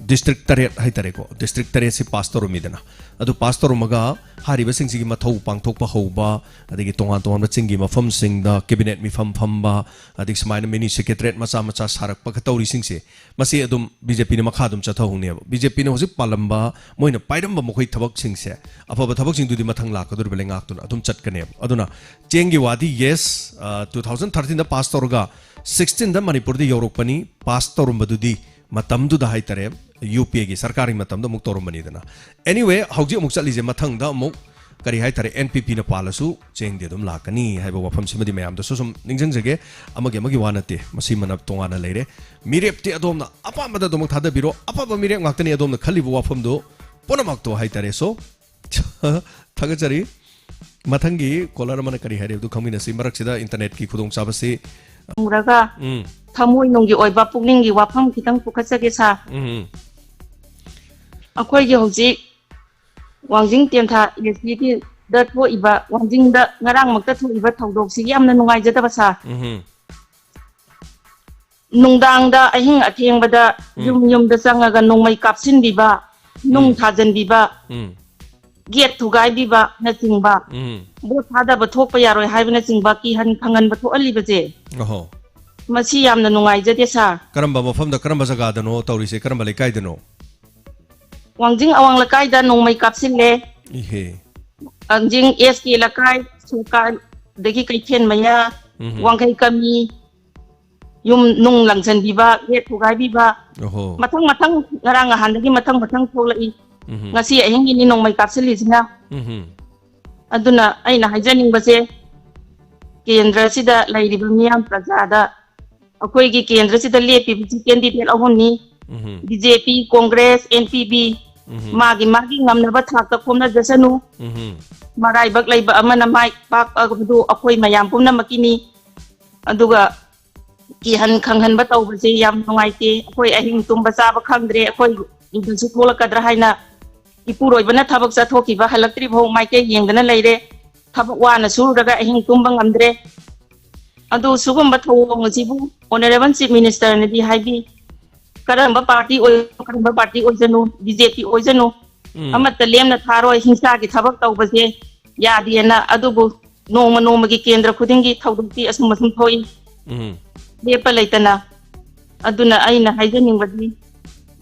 district taret hai tare ko district taret si pastor midana adu pastor maga hariba sing sigi mathau pangthok pa hoba adigi tongan tongan chingi mafam sing da cabinet mi fam ba adik smaina mini secretariat macha sarak pa khatori sing se masi adum BJP ne makha dum chathau ne BJP ne hoji palamba moina pairamba mokhoi thabak sing se afaba thabak sing dudi mathang la kadur bele ngak tuna adum chatkane aduna chengi wadi yes 2013 da pastor ga 16 da manipur di yorok pani pastor mbadudi matam du da hai tare UPA gi sarkari matam da muk torom bani dana anyway hauji muk chali je mathang da muk ꯀꯔꯤ ꯍꯥꯏꯇꯥꯔꯦ NPP ꯅ ꯄꯥꯜꯂꯁꯨ ꯆꯦꯡꯗꯤ ꯑꯗꯨꯝ ꯂꯥꯛꯀꯅꯤ ꯍꯥꯏꯕ ꯋꯥꯐꯝꯁꯤꯃꯗꯤ ꯃꯌꯥꯝꯗꯁꯨ ꯁꯨꯝ ꯅꯤꯡꯁꯤꯡꯖꯒꯦ ꯑꯃꯒꯤ ꯋꯥ ꯅꯠꯇꯦ ꯃꯁꯤ ꯃꯅ ꯇꯣꯉꯥꯟꯅ ꯂꯩꯔꯦ ꯃꯤꯔꯦꯞꯇꯤ ꯑꯗꯣꯝꯅ ꯑꯄꯥꯝꯕꯗ ꯑꯗꯨꯃꯛ ꯊꯥꯗꯕꯤꯔꯣ ꯑꯐꯕ ꯃꯤꯔꯦꯞ ꯉꯥꯛꯇꯅꯤ ꯑꯗꯣꯝꯅ ꯈꯜꯂꯤꯕ ꯋꯥꯐꯝꯗꯣ ꯄꯨꯝꯅꯃꯛꯇꯣ ꯍꯥꯏꯇꯥꯔꯦ ꯁꯣ ꯊꯥꯒꯠꯆꯔꯤ ꯃꯊꯪꯒꯤ ꯀꯣꯂꯔ ꯑꯃꯅ ꯀꯔꯤ ꯍꯥꯏꯔꯦ ꯑꯗꯨ ꯈꯪꯃꯤꯟꯅꯁꯤ ꯃꯔꯛꯁꯤꯗ ꯏꯟꯇꯔꯅꯦꯠꯀꯤ ꯈꯨꯗꯣꯡꯆꯥꯕꯁꯤ ꯃꯨꯔꯒ ꯊꯃꯣꯏ ꯅꯨꯡꯒꯤ ꯑꯣꯏꯕ ꯄꯨꯛꯅꯤꯡꯒꯤ ꯋꯥꯐꯝ ꯈꯤꯇꯪ ꯄꯨꯈꯠꯆꯒꯦ ꯁꯥ ꯑꯩꯈꯣꯏꯒꯤ ꯍꯧꯖꯤꯛ ꯋꯥꯡꯖꯤꯡ ꯇꯦꯟꯊꯥ ꯌꯦꯁꯤꯒꯤꯗ ꯊꯣꯛꯏꯕ ꯋꯥꯡꯖꯤꯡꯗ ꯉꯔꯥꯡꯃꯛꯇ ꯊꯣꯛꯏꯕ ꯊꯧꯗꯣꯛꯁꯤꯒꯤ ꯌꯥꯝꯅ ꯅꯨꯡꯉꯥꯏꯖꯗꯕ ꯁꯥ ꯅꯨꯡꯗꯥꯡꯗ ꯑꯍꯤꯡ ꯑꯊꯦꯡꯕꯗ ꯌꯨꯝꯗ ꯆꯪꯉꯒ ꯅꯣꯡꯃꯩ ꯀꯥꯞꯁꯤꯟꯕꯤꯕ ꯅꯨꯡ ꯊꯥꯖꯟꯕꯤꯕ ꯒꯦꯠ ꯊꯨꯒꯥꯏꯕꯤꯕ ꯅꯆꯤꯡꯕ ꯚꯣꯠ ꯊꯥꯗꯕ ꯊꯣꯛꯄ ꯌꯥꯔꯣꯏ ꯍꯥꯏꯕꯅꯆꯤꯡꯕ ꯀꯤꯍꯟ ꯈꯪꯍꯟꯕ ꯊꯣꯛꯍꯜꯂꯤꯕꯁꯦ ꯃꯁꯤ ꯌꯥꯝꯅ ꯅꯨꯡꯉꯥꯏꯖꯗꯦ ꯁꯥ ꯀꯔꯝꯕ ꯃꯐꯝꯗ ꯀꯔꯝꯕ ꯖꯒꯥꯗꯅꯣ ꯇꯧꯔꯤꯁꯦ ꯀꯔꯝꯕ ꯂꯩꯀꯥꯏꯗꯅꯣ ꯋꯥꯡꯖꯤꯡ ꯑꯋꯥꯡ ꯂꯩꯀꯥꯏꯗ ꯅꯣꯡꯃꯩ ꯀꯥꯞꯁꯤꯜꯂꯦ ꯋꯥꯡꯖꯤꯡ SK ꯂꯩꯀꯥꯏ ꯁꯨꯀꯥꯗꯒꯤ ꯀꯩꯊꯦꯜ ꯃꯌꯥ ꯋꯥꯡꯈꯩ ꯀꯝꯃꯤ ꯌꯨꯝ ꯅꯨꯡ ꯂꯪꯁꯟꯕꯤꯕ ꯒꯦꯠ ꯊꯨꯒꯥꯏꯕꯤꯕ ꯃꯊꯪ ꯉꯔꯥꯡ ꯅꯍꯥꯟꯗꯒꯤ ꯃꯊꯪ ꯊꯣꯛꯂꯛꯏ ngasi ahingi ni nong mai kapsili sina aduna aina hajaning base kendra sida lairiba miyam prajada akoi gi kendra sida lepi candidate ahumni BJP Congress NPP magi ngamna ba thak ta khomna jasanu marai bak laiba amana mai pak adu akoi mayam pumna makini aduga ki han khanghan ba tawbase yam nungaite akoi ahing tumba chaba khangdre akoi idusu tholakadra haina ipuroi bana thabak cha thoki ba halaktri bho maike yengdana leire thabak wana suraga ahing tumba ngamdre adu sugumba thong jibu honorable chief minister ne di haibi karamba party oijanu BJP oijanu amatta lemna tharoi hingsa gi thabak tawbase yadiena adubu noma gi kendra khudingi thawdukti asum thoi lepa leitana aduna aina haijaning badi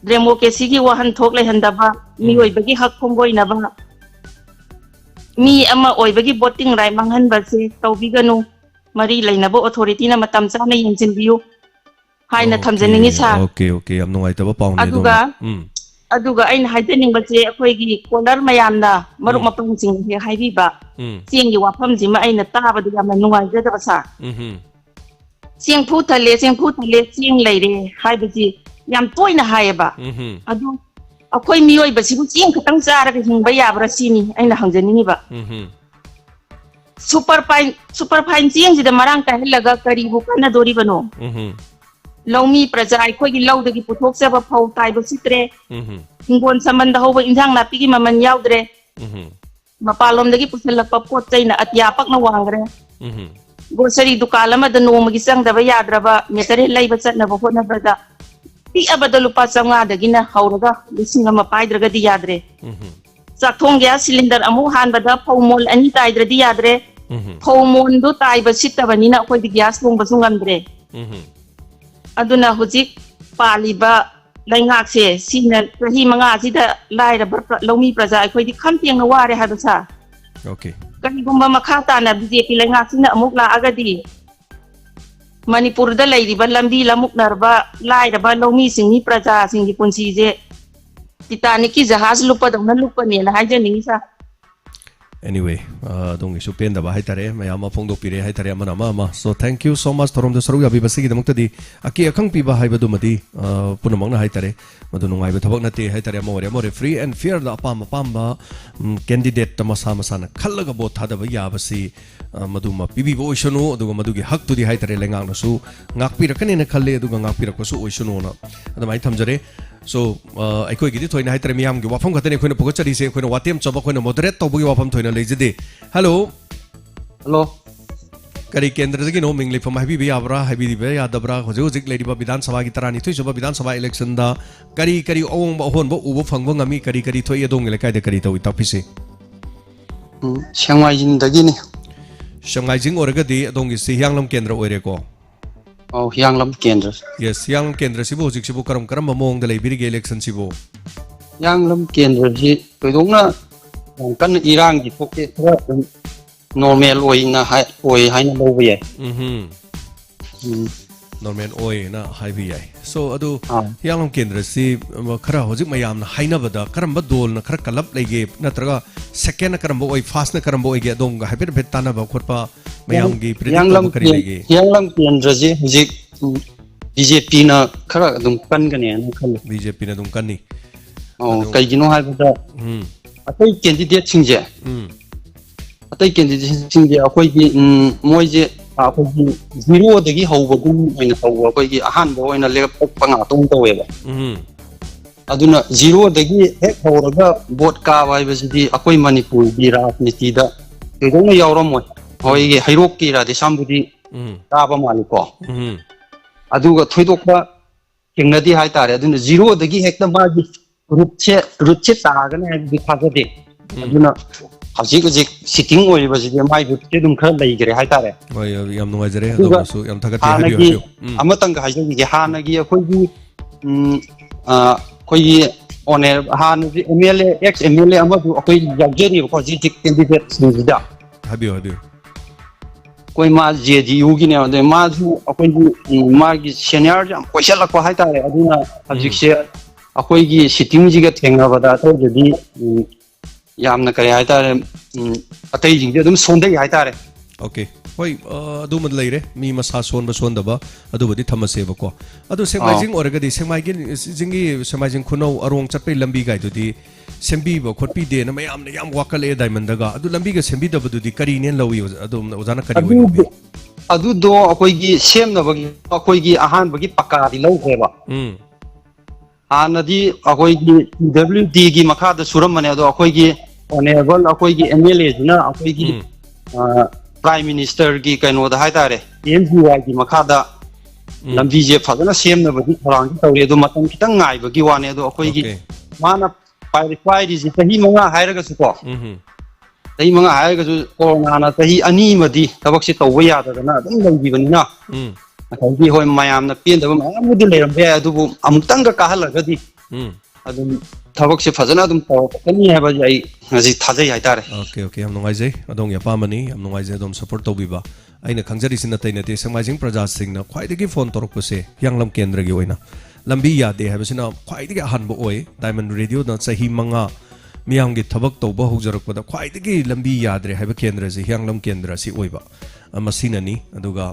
democracy gi wahan thok lehandaba mi oibagi hak khongoi naba mi ama oibagi voting right manghan base tawbiganu mari leinaba authority na matam chana yinjinbiu haina thamjaningi sa okay am nungai taba pauni aduga aina haijaning base akoi gi corner mayamna maruk mapang sing he haibiba chengi wafam jima aina tabadu yamna nungai jadaba sa ceng phu thale ceng leire haibaji yam toina haiba adu akoi mioi basibu ceng khatang charaga hingba yabra sini aina hangjani ba super fine ceng jida marang ta helaga karibu kana dori bano laumi praja akoi gi laudagi puthok chaba phau taiba sitre hingon samanda hoba injang napi gi maman yaudre mapalom dagi pusalakpa pot chaina atyapak na wangre grocery dukan amada nomagi changdaba yadraba metere laiba chatnaba hotnabada pi abada lupa changa dagina hauraga lising ama paidraga di yadre chakthong gas cylinder amu hanbada phomol ani taidra di yadre phomol do taiba sittabani na koi di gas thongba sungamdre aduna hujik paliba laingak se sina rahi manga sida laira lomi praja koi di khampiang na ware habasa okay kanigumba makhata na BJP laingak sina amuk la agadi Manipur da lairiba lambi lamuk narba lairaba lomi singni praja singgi punsi je Titanic ki jahaz lupa dongna lupa ne la hajaningi sa anyway dongi su penda ba haitare mayama phongdo pire haitare ama so thank you so much thorom da saru ya bi basigi damukta di aki akhang pi ba haibadu madi punamang na haitare madu nungai ba thabak nate haitare more free and fair da apamba candidate tamasa masana khallaga bo thada ba ya basi maduma pibi bo oishanu aduga madugi hak tu di haitare lengang na su ngakpi rakane na khalle aduga ngakpi rakko su oishanu na adamai thamjare so aikoi gidi thoina haitare miyam gi wafam khatane khoina pogachari se khoina watem choba khoina moderate tobugi wafam thoina leijide hello kari kendra gi no mingli fam habi bi abra habi di be yadabra hojik lady ba Bidhan Sabha gi tarani thoi soba Bidhan Sabha election da kari ong ba hon ba ubo phangbo ngami kari thoi edong le kai de kari tawi tapise Shanghai jin dagi ni Shanghai jing oraga di adong gi Hyanglam kendra oire ko Hyanglam kendra yes Hyanglam kendra sibo hojik sibo karam mong da leibiri gi election sibo Hyanglam kendra ji toidongna kan Iran gi thoke normal oi haina lobe ye normal oil na high vi so adu yanglom kendra si khara hojik mayam na haina bada karamba dol na khara kalap lege natraga second na karamba oil fast na karamba oil ge dong ga habet bet tana ba khotpa mayam gi predict kari lege yanglom kendra ji hojik BJP na khara dum kan gane na khal BJP na dum kan ni kai gino ha bada atai candidate singje atai candidate singje akoi gi moi je akoi zero dagi hauba gum oina hauba akoi gi ahan bo oina le panga tong taweba aduna zero dagi hek hauraga vote ka bai basidi akoi manipur gi rajniti da kedong yawram moi hoi gi hairok ki ra de sambudi ta ba maliko aduga thoidokba kengnadi hai tare aduna zero dagi hekta ma gi rutche tagana gi thagade aduna hajik hajik sitting oibasidi mai rutche dum khara leigre hai tare oi yam nungai jare ado su yam thagati habiyo amatang ga hajik gi hana gi akoi gi koi one hana gi MLA ex MLA amadu akoi yagjeri ko ji candidate sida habiyo koi ma JDU gi ne ade ma ju akoi gi ma gi senior jam koisala ko hai tare aduna hajik se akoi gi sitting ji ga thengna bada to jadi yamna kare hai tare atai jing je dum sondai hai tare okay hoi adu mad leire mi masa son ba son da ba adu bodi thamase ba ko adu semai jing oraga di semai gi jingi semai jing khuno arong chat pe lambi gai du di sembi ba khotpi de na mayam na yam wakal e diamond daga adu lambi ga sembi da du di kari nen lawi adu ozana kari oi adu do akoi gi sem na ba gi akoi gi ahan ba gi pakka di lau kheba anadi akoi gi WD gi makha da suram mane ado akoi gi honorable akoi gi MLA na akoi gi prime minister gi kaino da hai tare MGY gi makha da lambi je phagana sem na ba gi tharang tawre do matam kitang ngai ba gi wane do akoi gi mana pai di ji tahi manga haira ga su ko tahi manga haira ga su corona na tahi ani madi tabak si tawba ya da na dum lagi bani na akoi hoi mayam na pien da ma mu di leram be adu bu amutang ga kahal ga di adum tabak si fazana dum taw kani ha ba ai ngaji thajai hai tare okay am nongai jai adong ya pamani am nongai jai dom support to biba aina khangjari sin na tai na te samajing praja sing na khwai degi phone torok pa se yanglam kendra gi oina lambi ya de ha basina khwai degi han bo oi diamond radio na chahi manga miyam gi thabak to ba hujarak pada khwai degi lambi yadre ha ba kendra ji yanglam kendra si oiba amasina ni aduga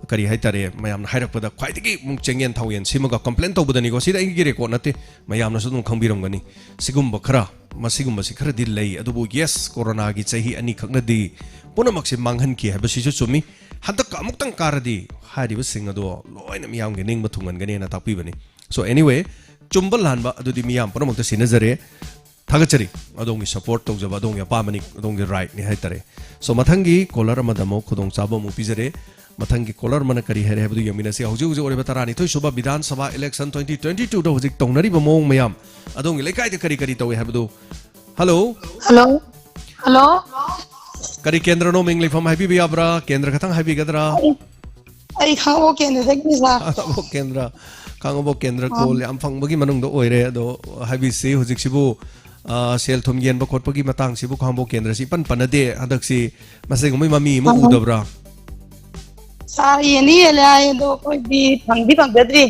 kari hai tare mayam na hairak pada khwai degi mung chengen thauyen simaga complain to budani go sida igi record nate mayam na sudum khangbiram gani sigum bakra masigum basi khara dil lei adubu yes corona gi chahi ani khakna di punamak se manghan ki ha basi chumi hadak amuk tang karadi hari ba sing ado loina miyam gi ning bathungan gani na takpi bani so anyway chumbal hanba adudi miyam punamak ta sinajare thagachari adongi support tawjaba adongi apamani adongi right ni hai tare so mathangi caller amadamo khudong chaba mu pijare mathangi caller mana kari hai habdu yamina se hauju hauju ore batarani thoi Shaba Bidhan Sabha election 2022 da hojik tongnari ba mong mayam adongi lekai de kari tawe habdu hello kari kendra no mingli fam happy bi abra kendra khathang happy gadra ai khango kendra thakni sa bo kendra khango kendra ko yam phang bagi manung do oire do happy se hojik sibu sel thum yen ba khot bagi matang sibu khango kendra si pan panade hadak si masai gumai mami mu udabra sa yeni ele do koi bi phangdri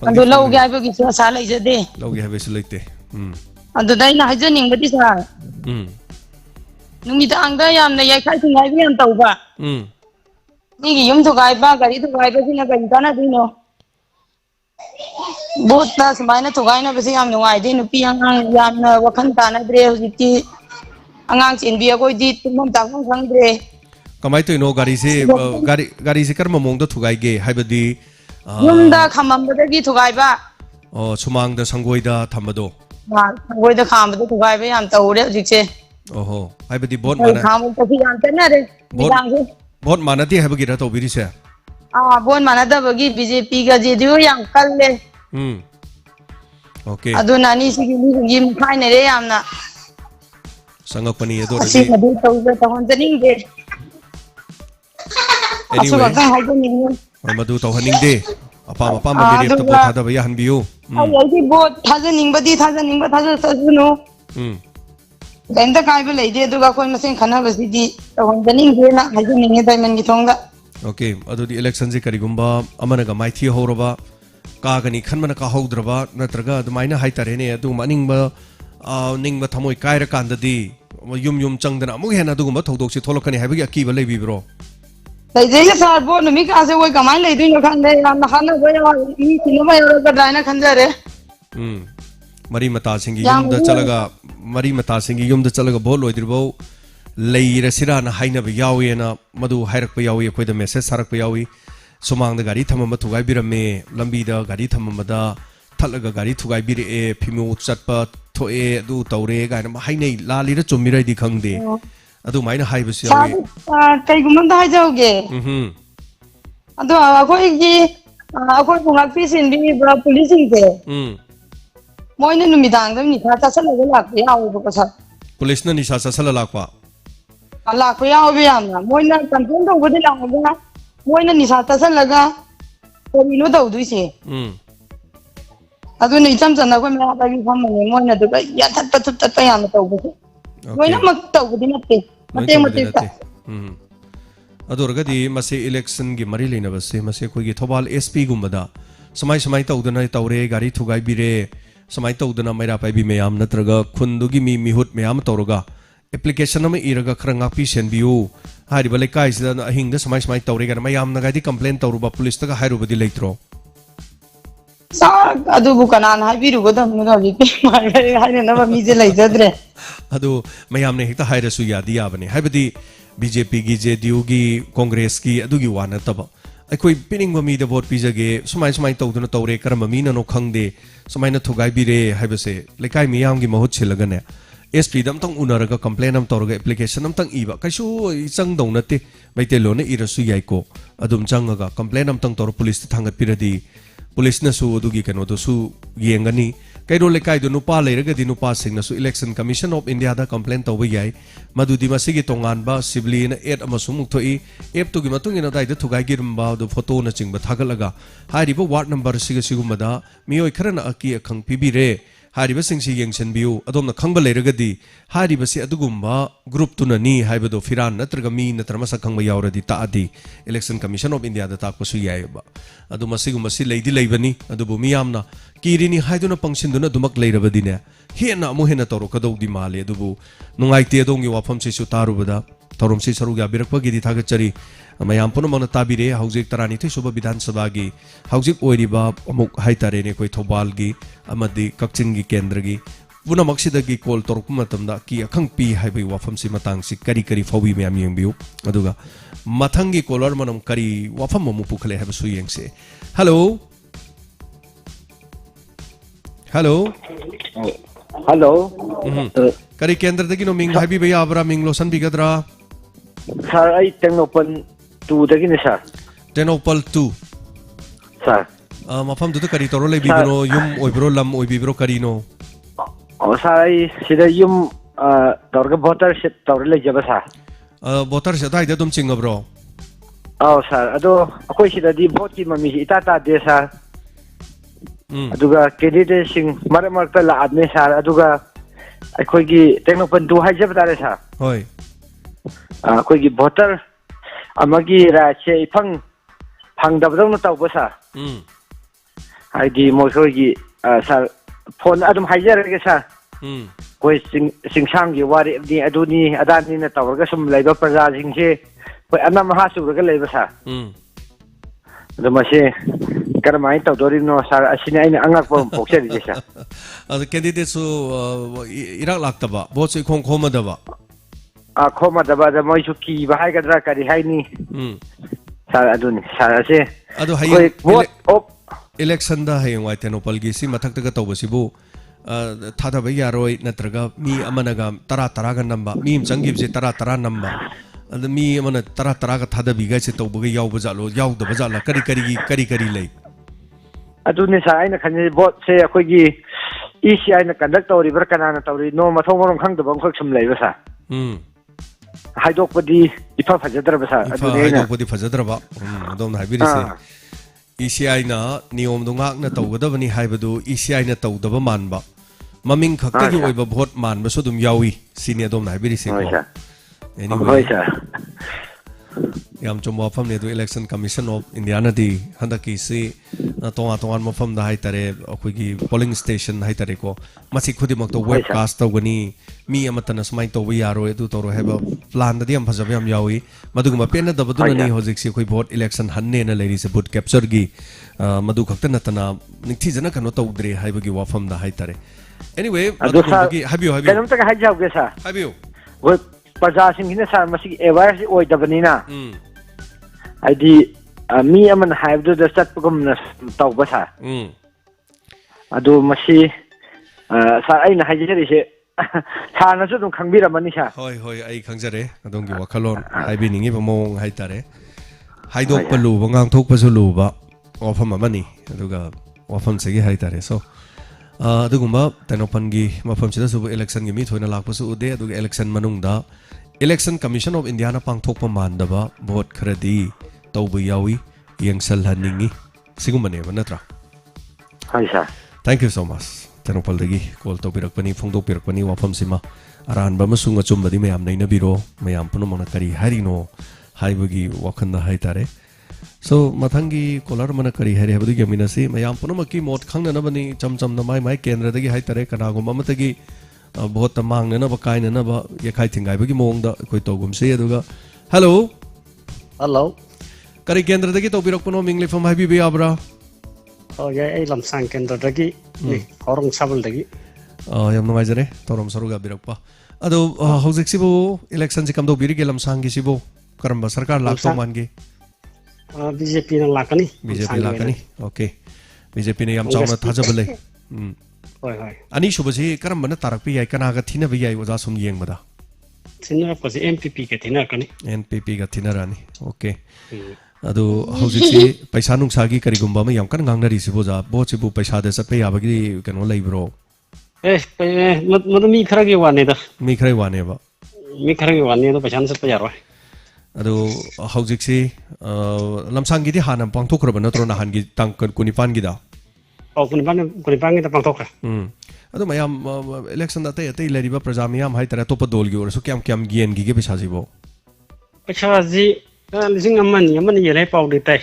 ando lau ga ba gi sa lai jade lau ga ba su leite ando dai na hajaning badi sa numi da angda yam na yai khai thungai bi yam tauba ni gi yum thugai ba gari thugai ba sina gari ta na dino bot na smaina thugai na basi yam nuai de nupi angang yam na wakhan ta na dre hojiti angang chin bi ko di tumam ta khang dre kamai to no gari se karma mong da thugai ge haibadi yum da khamam da gi thugai ba sumang da sangoi da thamado sangoi da kham da thugai ba yam taure hojik se oho haibadi bot mana kham ta fi yam tana re bidang se bot mana ti haibagi ra to biri se bot mana da bagi BJP ga JDU yang kalle okay adu nani sigi ni mkhai ne re yamna sangak pani edo asi hadu tawza tahon janing de anyway madu to haning de apa magi re to bot hada ba ya hanbiu ai di bot thajaning ba thajunu Denda kai ba leide du ga koi masen khana ba si di tahon janing de na hajaning ne diamond gi thonga Okay, adudi election se karigumba amana ga maithi horaba kagani khanmana ka haudraba natraga adumaina haitarene adu maningba ningba thamoi kaira kandadi yum changdana amu hena adugumba thodokse tholokani haibagi akiba leibibro Lady Sarbo, no Mika, as a way, come on, lady, you can lay on the Hana way, the Dina Kandere. Mari Mata Singi Yum the Chalaga, Mari Mata Singi Yum the Chalaga Bolo, Dirbo, Lay Resirana, Haina Yawi and Madu Harak Yawi, with the Messes Sarak Yawi, Somang the Garitama to Gaibirame, Lambida, Garitamada, Talaga Garitu Gaibiri, Pimu Satpa, Toe, Do Taurega, and Haine, La Lida to Mira di Kangde. Adu maina haibus yawi kai gumanda hajauge adu akoi bungak pisin bi bra policing ke moina numidang dam ni tha sa la lak yaw ko sa police na ni sa sala lakwa ala ko yaw bi amna moina kanton do gudi lang ga moina ni sa ta sa laga ko mino do du si adu ni cham chan na ko ma ta bi pham ni moina du ya that pa ya ma to bu moina mak to gudi na pe Adorgadi Masi election gi Mari Lena Basi Masi Kugi Tobal SP Gumbada Samai Samai Taudana Taure Gari Tugai Bire Samai Taudana Maira Pai Mayam Natraga Kundugi Mihut Mayam Toroga Application of Iraga Krangapi and View Haribaleka is the Hing the Samai Samai Taurega Mayam Nagadi complaint Tauruba Police Harubadi Latro Adu bukanan habiru godam ngodi I never meet like that. Adu Mayam Nehita Hirasu Yadiabani Habadi BJP Gije Dugi Congress ki Adugi Wana Taba. I quit pinning me the vote pizza gay, so much my Todana Tore Karamamina no Kangde, so mine Togai Bire Habase, like I Miyangi Mahochilagane. SP Damtong Unaraga complain of Torga application of Tang Eva, Kashu Sang Donati, Baitelone Irasu Yaiko, Adum Changaga, complain of Tang Tor Police Tanga Piradi. Police na su dugi kanoto su yengani kairo lekai do nupa leiraga di nupa sing na su Election Commission of India da complaint tawba yai madudi masigi tongan ba sibli na 8 amasung mukthoi ep to gi matung ina dai da thugai girumba do photo na chingba thagalaga hariba ward number siga sigumada mioi kharana aki akhang pibire hariba singsi yengchen biu adom na khangba leiragadi hariba si adugumba group tunani haibado firan natraga mi natrama sa khangba yauradi taadi Election Commission of India da takpasu yai ba adu masigumba si leidi leibani adubu miyamna kirini haiduna pangshinduna dumak leirabadine hena amu hena toro kadogdi male adubu nungaite adongi wafam si su tarubada torom si saruga birakpagi di thagachari mayam puno mana tabire haujik tarani the Shaba Bidhan Sabha gi haujik oiriba amuk haitare ne koi thobal gi amadi kakchin gi kendra gi puna maksida gi kol torku matamda ki akhang pi haibai wafam si matang si kari fawi me am yengbiu aduga mathangi kolor manam kari wafam mu pukhale have su yengse hello kari kendra dagi no ming haibi baya abra ming losan bigadra sir ai Technopal 2 dagi ne sir Technopal 2 sir mafam du kari toro le bibro yum oibro lam oibibro kari no sir ai sida yum torga voter ship tor le jaba sir voter ship dai da dum chingabro sir ado akoi sida di vote ki mami ita ta de sir aduga candidate sing mar ta la adne sir aduga akoi gi Technopal 2 hai jaba dare sir hoi akoi gi voter amagi ra che phang dabdong na taw ba sir ai di mo khoi gi sir phone adum haijar ge sir koi singsang gi wari ni aduni adani na tawrga sum leiba praja singse koi anam ha su ga leiba sir aduma se karamai tawdori no sir asini aina angak pom pokse di sir adu candidate su irak laktaba vote se khong khoma daba khoma daba da moi su ki ba hai ga dra kari hai ni sir aduni sir se adu hai vote op election da hai wai Technopal gi si mathak ta tawbasibu thada ba yaroi natraga mi amanaga tara ga namba mi changib je tara namba adu mi amana tara ga thada biga se tawba yaw ba jalo yaw da ba jala kari lei adu ne sa aina khani vote se akoi gi ECI na conduct tori ber kana na tori no mathong morom khang da bang khak sum lei ba sa haidok padi ifa phajadra ba sa adu ne na haidok padi phajadra ba adom na habiri se ECI na niom dungak na tawgadabani haibadu ECI na tawdaba manba maming khakta gi oiba vote manba so dum yawi sini adom na habiri se ko anyway yam chom wafam ne do election commission of India na di handaki si tonga mafam da hai tare akoi gi polling station hai tare ko masi khudi mak to webcast to gani mi amatana smai to wi yaro edu to ro heba plan da diam phajab yam yawi madu ma pen da badu ni hojik si khoi vote election hanne na leiri se boot capture gi madu khakta na tana nikthi jana kano to udre hai bagi wafam da hai tare anyway madu gi habiyo kanam ta hai jaw ge sa habiyo wo paja sing hina sa masi aware si oi da bani na adi mi aman hai do da sat pagum na taw ba sa adu masi sa ai na hai jeri se sa na su dum khangbira mani sa hoi ai khangjare adong gi wakhalon ai bi ningi bamong hai tare haidok palu bangang thok pasu lu ba wafam amani aduga wafam se gi hai tare so adugumba tanopan gi mafam sida su election gi mi thoina lak pasu ude aduga election manung da election commission of India na pangthok pa man da ba vote khradi tawbu yawi yengsal haningi sigumane manatra hai sa thank you so much tanopal dagi call to pirak pani phongdo pirak pani wafam sima aran ba masung achum badi mayam naina biro mayam puno mana kari harino haibagi wakhanda hai tare so mathangi kolar mana kari hari habadu gemina si mayam puno maki mot khangna na bani cham na mai kendra dagi hai tare kana gum amatagi bahut tamang na ba kai na ba ye khai thingai bagi mong da koi to gum se aduga hello kari kendra dagi to pirak puno mingli fam habi be abra ya ai lamsang kendra dagi ni horong sabul dagi yam ngai jare torom saruga birakpa ado hojik sibo election ji kam do biri ge lamsang gi sibo karamba sarkar lak to man ge BJP nang lakani okay BJP ne yam chawna thajabale hoi ani shubasi karamba na tarak pi yai kana ga thina bi yai oja sum yeng bada thina ko si MPP ke thina kani NPP ga thina rani okay ado hojik si paisa nung sagi kari gumba ma yam kan ngang na ri sibo ja bo chibu paisa de sape ya bagi kano lai bro madu mi khara ge wane da mi khara wane ba mi khara ge wane do paisa sa pa yaro ado hojik si lamsang gi di hanam pangthok raba na tro na han gi tang kunipan gi da kunipan gi da pangthok ado mayam election da te leriba praja miyam hai tara topa dol gi or so kyam gien gi ge pesa jibo pesa ji lising amani yelai pau de tai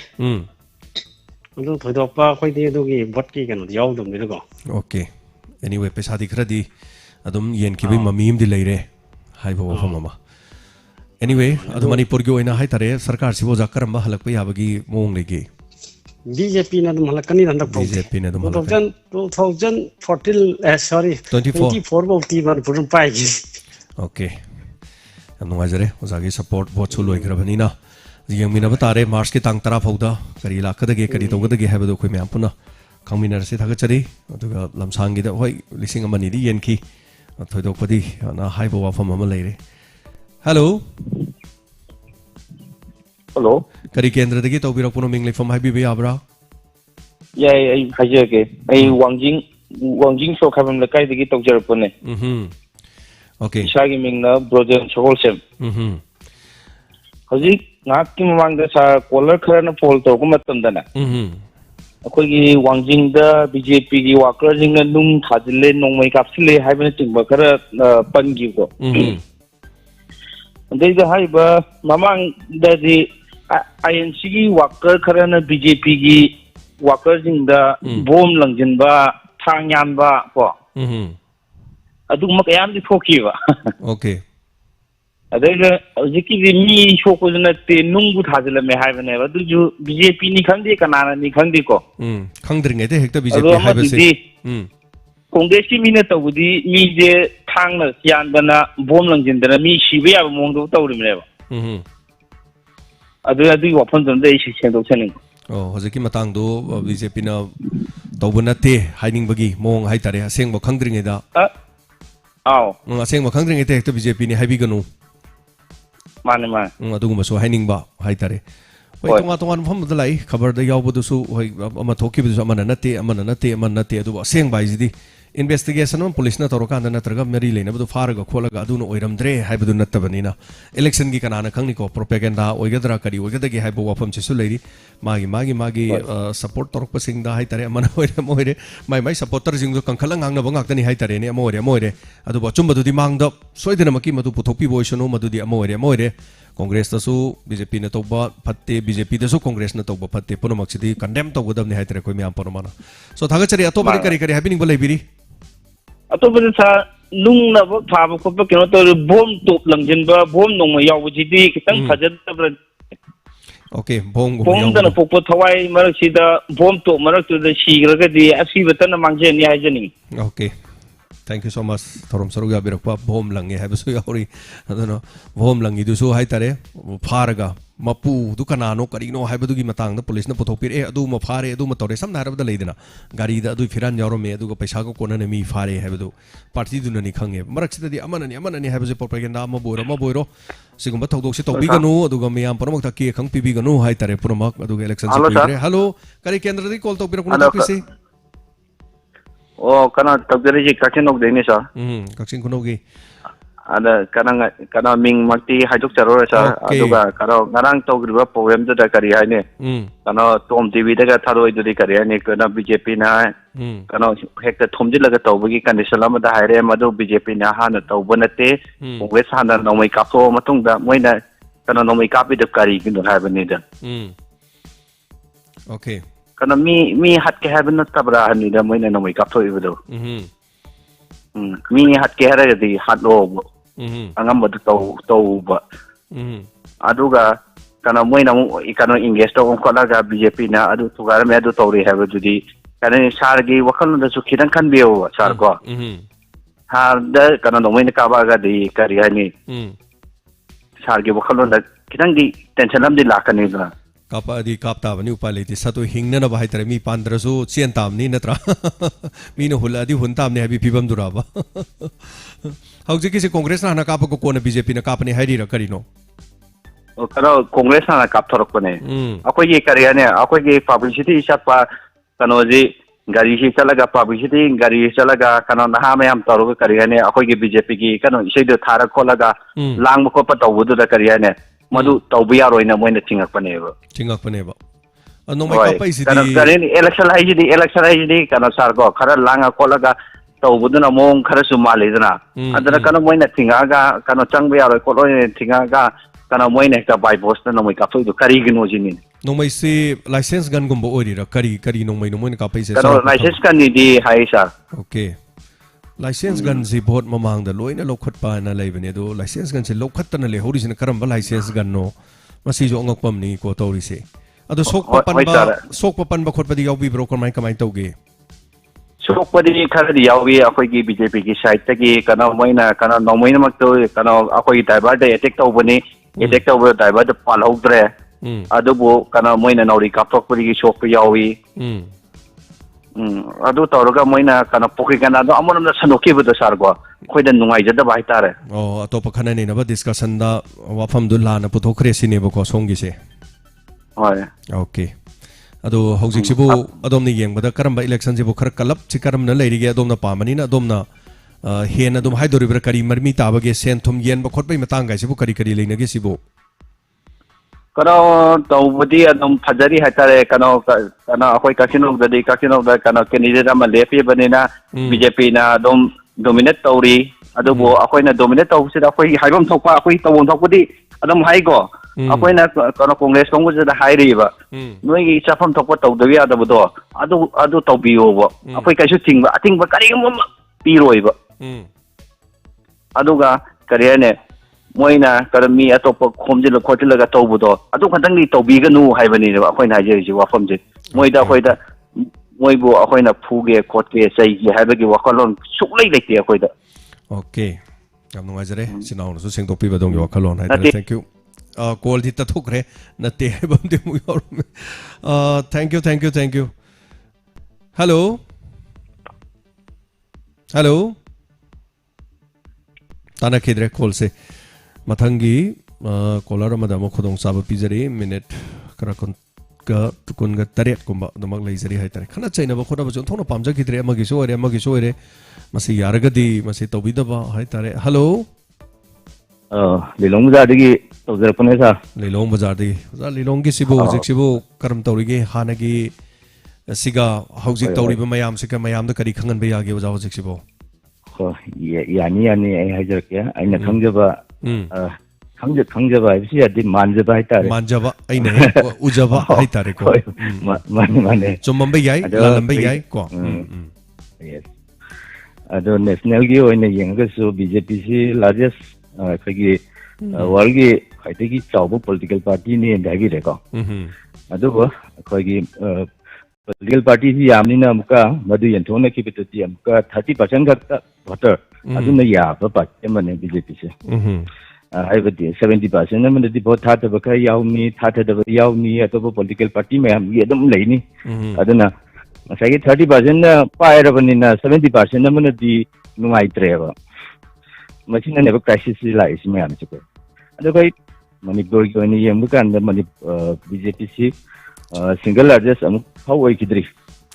adu thoidokpa khoi de do gi bot ki kanu yaw dum ni go okay anyway pesa di khradi adum yen ki bi mamim di leire hai bo fa mama anyway adu manipur gi oina hai tare sarkar sibo ja karamba halak pa yabagi mong legi BJP na dum halakani randak BJP na dum 2014 sorry 24 bo ti bar purum pai gi okay anu ngajare ozagi support vote chu loi grabani na yang mina batare mars ke tang tara phauda kari lakada ge kari togada ge habado khoi myam puna khangminar se thaga chari aduga lamsang gi da hoi lising amani di yenki thoidok padi na hai bo wafam ama leire hello kari kendra dagi to birak puno mingli fam habi be abra ya ai haje ke ai wangjing so khabam la kai dagi tok jar pune okay shagi mingna brojen chogol sem haji ngak ki mamang da sa kolar khara na pol to ko matam dana akhoi gi wangjing da BJP gi worker jing na nung thajile nongmai kapsile haibana tingba khara pangi ko dei da haiba mamang da di INC gi worker khara na BJP gi worker jing da bom langjinba thangyanba ko adu ma kayam di thokiba okay adega jiki mi shoko jana te nungu thajila me haibane adu ju BJP ni khandi kanana ni khandi ko khangdring ete hekta BJP haibase congress ki mina tawudi mi je thangna sian bana bom langjindana mi shibe ya mong do tawri meba adu wapon dom dei section do chening hojiki matang do BJP na tawbuna te hiding bagi mong hai tare aseng bo khangdring eda aseng bo khangdring ete hekta BJP ni haibi ganu mane adugumba so haining ba hai tare hoi tonga mafam da lai khabar da yaw bodu su hoi ama thoki bodu amana nate adu aseng bai jidi investigation on police na toro kan na traga meri leina bodu faraga kholaga adu no oiramdre hai bodu nattabanina election gi kanana khangni ko propaganda oigadra kari oigadagi hai bo wafam chisu leiri magi support torok pasing da hai tare amana moire mai supporter jing jo kankhala ngang na bangak tani hai tare ne moire adu bo chum bodu di mang da soidena maki madu puthokpi boisano madu di moire Congress su BJP na toba patte BJP da su Congress na toba patte puno maksidi condemn to godam ni hai tere koi mi am puno mana so thaga chari ato bari kari happening bolai biri ato bari sa nung na ba phaba ko pa kino to bom to langjin ba bom nong ma yaw ji di kitang phajat tabra okay bom da na popo thawai marak sida bom to marak tu da shigra ga di asi batana mangje ni hai jani okay thank you so much thorom saruga birakpa bom langi hai basu yauri adano bom langi du su hai tare pharaga mapu du kanano karino hai badu gi matang da police na puthopir e adu ma phare adu ma tore samna harab da leidana gari da adu firan yaro me adu ga paisa ko kona ne mi phare hai badu party du na ni khange marak sida di amana ni hai basu propaganda ma boiro sigumba thodok se tobi ganu adu ga miyam paramak ta ki khang pibi ganu hai tare puramak adu ga election se pire hello kari kendra di call to birak kuna pisi oh kana tabjari ji kakin nok deni sa kakin kunogi ada kana ming makti hajok charo sa aduga karo ngarang togriba program da kari hai ne kana tom tv da tharo iduri kari hai ne kana BJP na kana hekta thomji laga tawbagi condition lama da haire madu BJP na hana tawbanate congress hana nomai kapso matung da moina kana nomai kapi da kari kin da haibani da okay kana mi hat ke haben na tabra hani da moina nomai kapso ibado mi hat ke hara di hat lo angam badu tau ba aduga kana moina kana engage to ko laga BJP na adu tugara me adu tawri have dudi kana sargi wakal da su kidan kan biyo sar ko har da kana moina ka ba ga di kari hani sargi wakal da kidan di tension lam di lakani da kapa di kapta bani upale ti satu hingna na bahai tare mi pandra su chien tam ni natra mi no hula di hun tam ne habi pibam duraba hauji ki se congress na kapa ko kona BJP na kapa ni hairi ra kari no o karo congress na kap thorok ko ne akoi ye kari ne akoi ge publicity isapa kano ji gari hi chalaga publicity gari chalaga kano na ha mayam toro kari ne akoi ge BJP ki kano isei do thara kholaga lang ko pa tawu du da kari ne madu tawbi yaroi na moina tingak paneba no mai kapa isi di kare election hai di kana sar go khara langa kolaga tawbudu na mong khara su mali dana adana kana moina tingaga kana changba yaroi koloi tingaga kana moina ka by post na moi kapso du kari gino jini no mai se license gan gumbo ori ra kari no mai kapa isi kana license kan ni di hai sa okay license gun si bot mamang da loina lokhat pa na leibane do license gun se lokhat ta na le hori sin karamba license gun no masi jo angak pam ni ko tori se ado sok pa pan ba khot pa di yaw bi bro kamai tauge sok pa di khara di yaw bi akoi gi BJP ki side ta gi kana moina kana no moina mak to kana akoi diver da attack tau bani attack tau ba diver da pal hokdre ado bo kana moina nauri kaptok puri gi sok pa yaw bi adu tawraga moina kana poki kana do amon na sanoki bu da sargo khoida nungai jada bai tare oh to pakhana ni na ba discussion da wafam dulla na puthokre sine ba ko songi se oi okay adu hojik sibu adom ni yeng bada karamba election sibu khar kalap chi karam na leiri ge adom na pamani na adom na hen adom haidori bra kari marmi tabage sen thum yen ba khotbai matang ga sibu kari leina ge sibu kano tawbudi adum phajari hatare kano akoi kakino da kano candidate ama lepi banina BJP na dom dominate tawri adu bo akoi na dominate taw sida akoi haibam thokpa akoi tawon thokpudi adum haigo akoi na kano congress kongu da hairi ba noi gi chafam thokpa tawdawi adabu do adu tawbiyo bo akoi kaisu atingba kari mo piroi ba aduga kariane moina karami atopa khomjil khotilaga tawbudo adu khantang ni tawbiga nu haibani ba akoina haje wafamje moida akoida moibu akoina phuge khotke sai gi haibagi wakalon suklai lekte akoida okay yam nu ajare sinaw su sing topi badong wakalon hai thank you call di ta thukre nate bam de mu yor thank you hello tana khidre call se mathangi kolar amada mo khodong saba pijari minute kara kon ka tukun ga taret kumba domak leizari hai tare khana chaina ba khoda ba jon thona pamja khidre amagi so ore masi yaragadi masi tobida ba hai tare hello lilong bazar digi tawjar pune sa lilong bazar digi lilong gi sibo hojik sibo karam tawrige hanagi siga hojik tawri ba mayam sika mayam da kari khangan ba yage oja hojik sibo yani ai hajar ke aina khangjaba खंजबा है यादी मानजबा है तारे मानजबा आई नहीं उजबा है तारे को माने माने चुम्बे याई लालंबे याई को यस अदो नेशनल की ओइने यंगसु बीजेपी से लार्जेस्ट खगी वर्ल्ड की खैतेगी चावबो पॉलिटिकल पार्टी ने दागी रेको अदो खगी पॉलिटिकल पार्टी से यामनिना अमुका मधु यंथोने की बितती अमुका 30% खक्ता वोटर अदुना याबा पार्टी मने बीजेपी से हाइबदी 70% अमनदी भोट थादब खा याउनी थादब याउनी अतोबो पॉलिटिकल पार्टी में हम ये दम लेनी अदुना सही 30% ना पायरबनिना 70% अमनदी नुंगाइत्रेबा मसिना नेबो क्राइसिस लाइस में हम चको अदो कोई मणिपुर की ओनी यंग कांद मणि बीजेपी से सिंगल लार्जेस्ट अमुक हाउ ओइकिद्री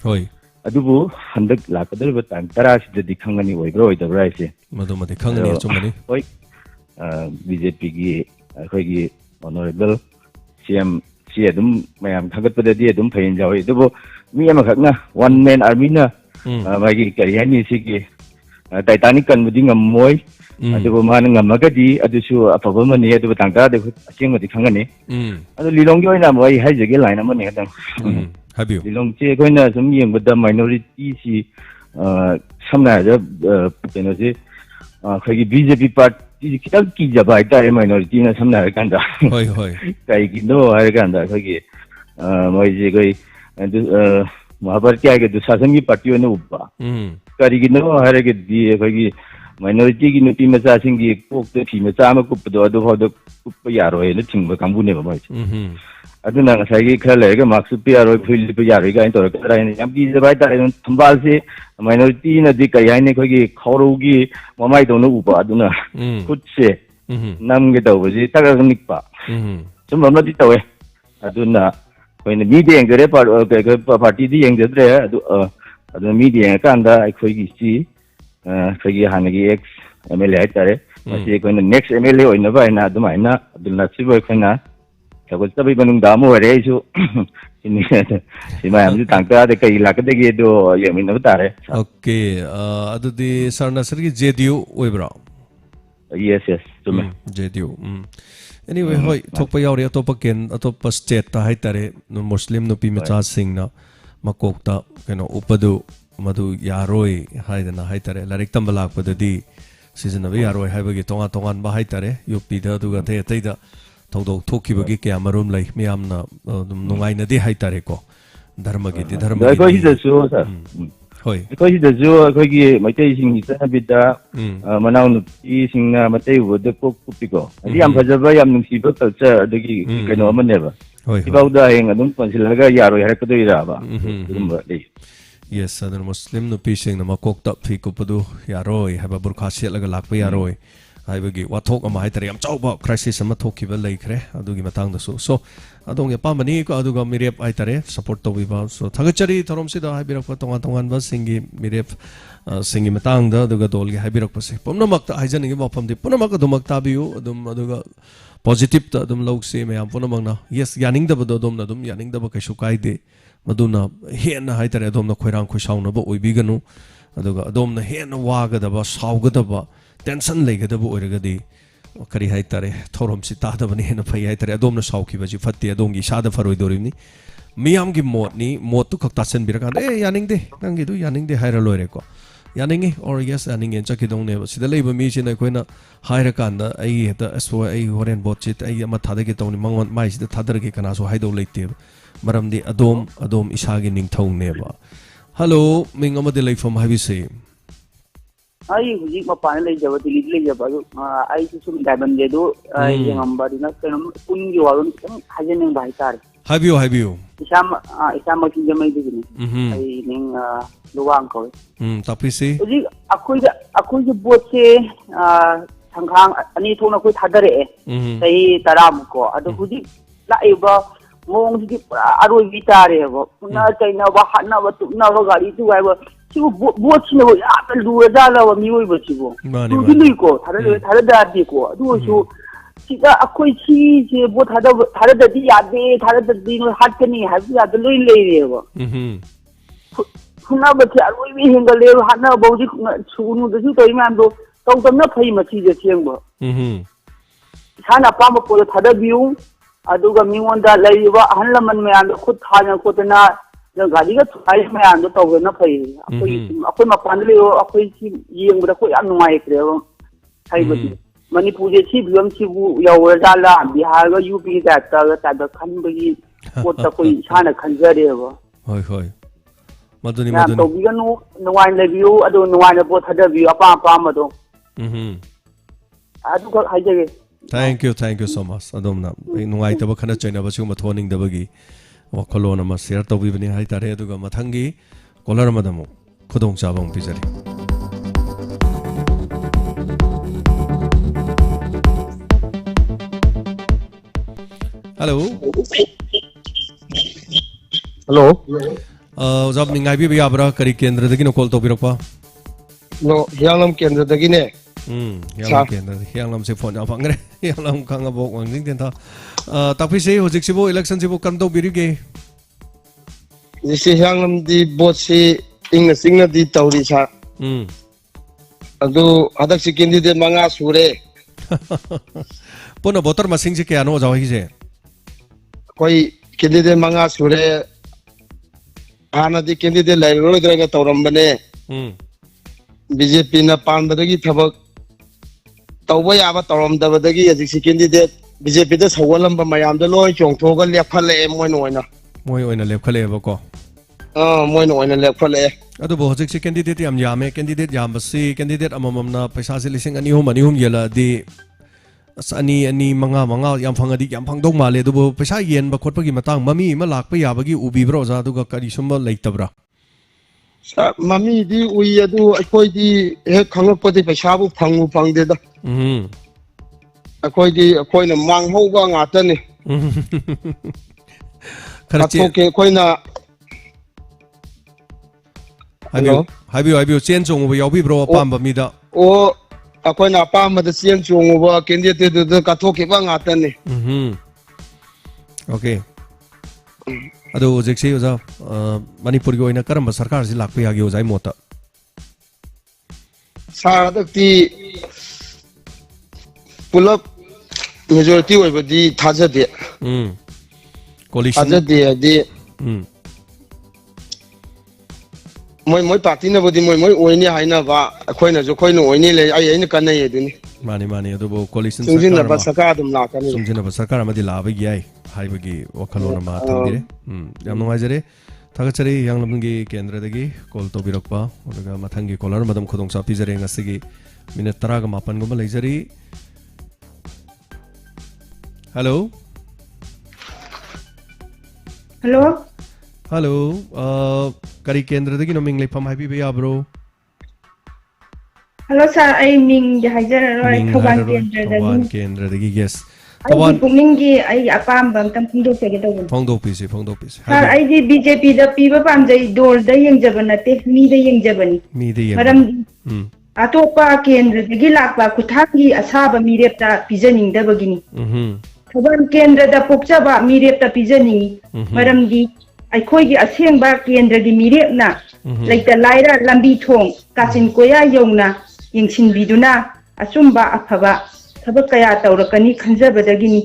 होय अदुबु हंदक लाकदरबा तांग तरा सिदि खंगनी ओइब्रो ओइदब्रा इसे मधुमति खंगनी चुमनी होय बीजेपी की अखोगी ऑनरेबल सीएम सी अदुम मयाम थगतपददी अदुम फैन जावे अदुबु मी अमखना वन मैन आर्मी ना मागी करियानी सिगी टाइटैनिक कनबुदि ngमोय अदुबु मान ngमगदि अदुसु अफबो मनि अदुबु तांगा दे असेंगमदि खंगनी अदु लिलोंगी ओइना मोय हाइजेगे लाइन अमनि हदं हाबियो लिलोंग चे कोइना सम येंबदा माइनॉरिटी सी समना ज केनो से खगी बीजेपी पार्टी कितब की जबा हाइतारे माइनॉरिटी ना समना हरकांदा होय होय काइगिनो हरकांदा खगी मोय जे कोई महाभारत के दुशासन की पार्टी ने उब्बा करिगिनो हरगे दी खगी माइनॉरिटी की नुपी मचा सिंगी कोक थी मचा म कुपदो अदो होदो कुप यारोय न थिंग कांबुने बाय अदुना ngसाई खर लेगा मार्क्स पे यारोय फिल पे यारोय गाइन तोर कराइन याम की जबाय तारे थंबाल से माइनॉरिटी न दि कयाइने खगी खौरोगी ममाई दोनो उबा अदुना खुद से नमगे तवजी तगा निकपा सुम ममदि तवे अदुना कोइन मीडिया एंगरे पार्टी दी एंगदरे अदु मीडिया कांदा अखोगी सी खगी हानगी एक्स एमएलए हाइतारे मसी कोइन नेक्स्ट एमएलए ओइनबा आइना अदुमाइना अदुना सिबो खना तबल तबई बनुंग दामो हरेसु इनि सिमा हम तांका दे कई लाकदेगे दो यमिन बतारे ओके अदुदी सरनसर की जेडीयू ओइब्रा यस यस तुम जेडीयू एनीवे होय थोपा यावरे अतोपा केन अतोपा स्टेट ता हाइतारे मुस्लिम नुपी मचा सिंगना मकोकता केनो उपदु मधु यारोय हाइदना हाइतारे लारिक तंबा लाकपददी सिजनबे यारोय हाइबगे तोंगा तोंगान बा हाइतारे यूपी दा दुगा थे तैदा थौदोक थोखिबगे क्या मरुम लै मियामना नुंगाइनदे हाइतारे को धर्म की धर्म कोई दसु सर होय कोई दसु कोई मैतै सिंगी सनबिदा मनाउ नुपी सिंगना मैतै वद को कुपिको अदि याम फजबा याम नुसिबा कल्चर अदगी केनो अमनेबा होय इबाउदा हेंग अदुम पनसिलगा यारोय हरकदोइराबा दुमबा दे यस अदर मुस्लिम नुपी सिंगना मकोकता फिकुपदु यारोय हाबा बुरखा सेलगा लाकपा यारोय हाइबगी वाथोक अमा हाइतारे याम चाउबा क्राइसिस अमा थोखिबा लैखरे अदुगी मतंगदसु सो अदोंग पामनी को अदुगा मिरेप हाइतारे सपोर्ट तोबिबा सो थगचरी थरोमसिदा हाइबिरक तोंगा तोंगानबा सिंगी मिरेप सिंगी मतंगदा अदुगा दोलगी हाइबिरक पसे पुनमकता हाइजनिगे मफमदि पुनमक अदुमक ताबियु अदुम अदुगा पॉजिटिव ता अदुम लौसे मयाम पुनमकना यस यानिंगदबदो अदुमना अदुम यानिंगदबा कैसु काइदे मदुना हेन हाइतारे अदुमना खोइरांग खोइसाउनबा ओइबिगनु अदुगा अदुमना हेन वागदबा साउगदबा टेंशन लेगदब ओरगदी करी हाइतारे थौरमसि तादबने हेन फै हाइतारे अदोमना साउखिबजि फत्ते अदोंगी सादा फरोइदोरिनि मियामगी मोटनी मोटु खक तासन बिरकान ए यानिंगदे नंगिदु यानिंगदे हाइरा लोइरेको यानिंगी और यस यानिंगे चकिदोंने सिदा लेबा मिसिना कोइना हाइरकांदा आई हेता एसो आई होरेन बोचित आई अमा थादगे तौनि मंगवन माइसिदा थादरगे कनासो हाइदो लेते मरमदि अदोम इसागी निंगथौनेबा हेलो मिंग अमदे लेफम हाबिसे आई हुजी मपान ले जब दिल्ली ले जब आई सुम डायमंड दे दो ये नंबर ना कनम कुंगी वालों कम हजन ने भाईतार हाबियो इसाम की जमै दिनी आई निंग लुवांग को तापिसी हुजी अखोई जे बोट से संखांग अनि थोना कोई थादरे सही तराम को अदो हुजी लाइबा मोंग जी अरोई बितारे हो पुना चाइना बा हना बा तुना बा गाड़ी तु आइबा सिबो बोचिने हो यात लुरजाला वा मिओइ बचिबो दुदिलुइ को थारदादि को दुसु सिदा अखोइ सी जे बो थारदादि यादे थारदादि नो हाटकनी हाबि याद लोइ लेरेबो फुना बचे अरोइ बि हेंगले हाना बौजि सुनु दसु तोइ मानदो तौतमना फै मछि जे थेंबो isana apamba podo thadabiu aduga mingonda laiba ahal laman mayan khud thana khudna gari ga thai mayan do tawna phai akoi mapan leo akoi si yengbra ko yam nungai kreo haibati manipur je si biam si bu yawra dala bihar ga UP ga ta khanbagi pota koi isana khanjare ba hoi hoi maduni to biganu nungai lebiu adu nungai na po thadabiu apa mado adu ko haijage thank you so much adomna nungai taba khana chaina ba sugma thoning dabagi wakalona ma share tawibani hai tare aduga mathangi kolar madamu khudong chabang pijari hello jab ningai bi yabra kari kendra dagi no call to birakpa no yanglam kendra dagi ne yanglam kendra yanglam se phone apangre yanglam khanga bok wanging den tha tapi se hojik sibo election sibo kam to birige si yanglam di bot si ingna singna di tawri sa adu adak si candidate manga sure puno voter masing se kya no jawi se koi candidate manga sure ana di candidate lai ro dra tawram bane BJP na pandadagi thabak tawba yaba tawram dabadagi ajik si candidate BJP da sawalam ba mayam da loi chongthoga lepkhale moi oina lepkhale ba ko moi oina lepkhale adu bo hojik si candidate yam yame candidate yam basi candidate amamam na paisa se lising ani hum yela di ani manga yam phangadi yam phangdong male du paisa yen ba khotpa gi matang mami ma lakpa yabagi ubi bro za du ga kari sumba leitabra mami di ui adu akoi di he khangak di paisa bu phangde da akoi na mang ho ga ngata ni kharchi okay akoi na habiyo chen chong ba yawi bro pamba mi da o akoi na pamba da chen chong ba candidate du ka thoke ba ngata ni okay ado jekse oza manipur gi oina karamba sarkar ji lakpa yagi ozai mota saradakti pulap majority oibadi thajade coalition thajade adi moi party na bodi moi oini haina ba akoina jo koino oini le ai na kanai eduni mani ado bo coalition sumjina ba saka dum la kani sumjina ba sarkar amadi laba gi ai haibagi wakalona ma tangire yam nungajare thagachari yanglabungi kendra dagi call to birakpa odaga mathangi caller madam khudong sa pijare ngasigi minute 19 guma leijari hello kari kendra dagi no ming lepham haibi be abro hello sir ai ming de haijara roi thoban kendra dagi yes Tawan Pukning gi ai apam bam tam phungdok se to phungdok pisi sir ai di BJP da piba pam jai dol da yengjabana te mi da yengjabani maram atopa kendra gi lakpa kuthangi asaba mirepta pijaning da bagini thoban kendra da pokchaba mirepta pijaning maram di ai khoi gi asengba kendra gi mirepna laita laira lambi thong kachin koya yongna yingsin biduna asumba afaba sabak kaya taurakani khanjabadagini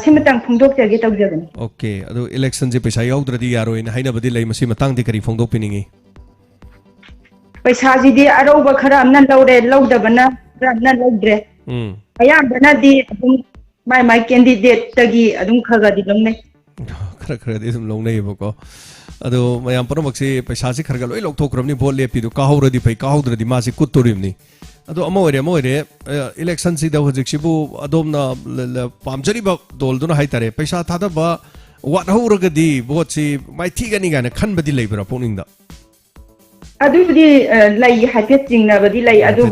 simatang phungdok jage tawjagani okay ado election je paisa yaudra di yaro in haina badi lai masi matang di kari phungdok piningi paisa ji di aroba khara amna lawre lawdabana na lawdre ayambana di adum my candidate tagi adum khaga di lomne khara di dum longnei bako ado mayam panamakse paisa si kharga loi lokthokramni vote lepi du kahawradi pai kahawdradi ma si kutturimni ado amoire election si da hojik sibu adomna pamjari ba dolduna haitare paisa thada ba wat hawragadi vote si mai thigani gana khanbadi leibra pokning da adu di lai hapet jingna badi lai adu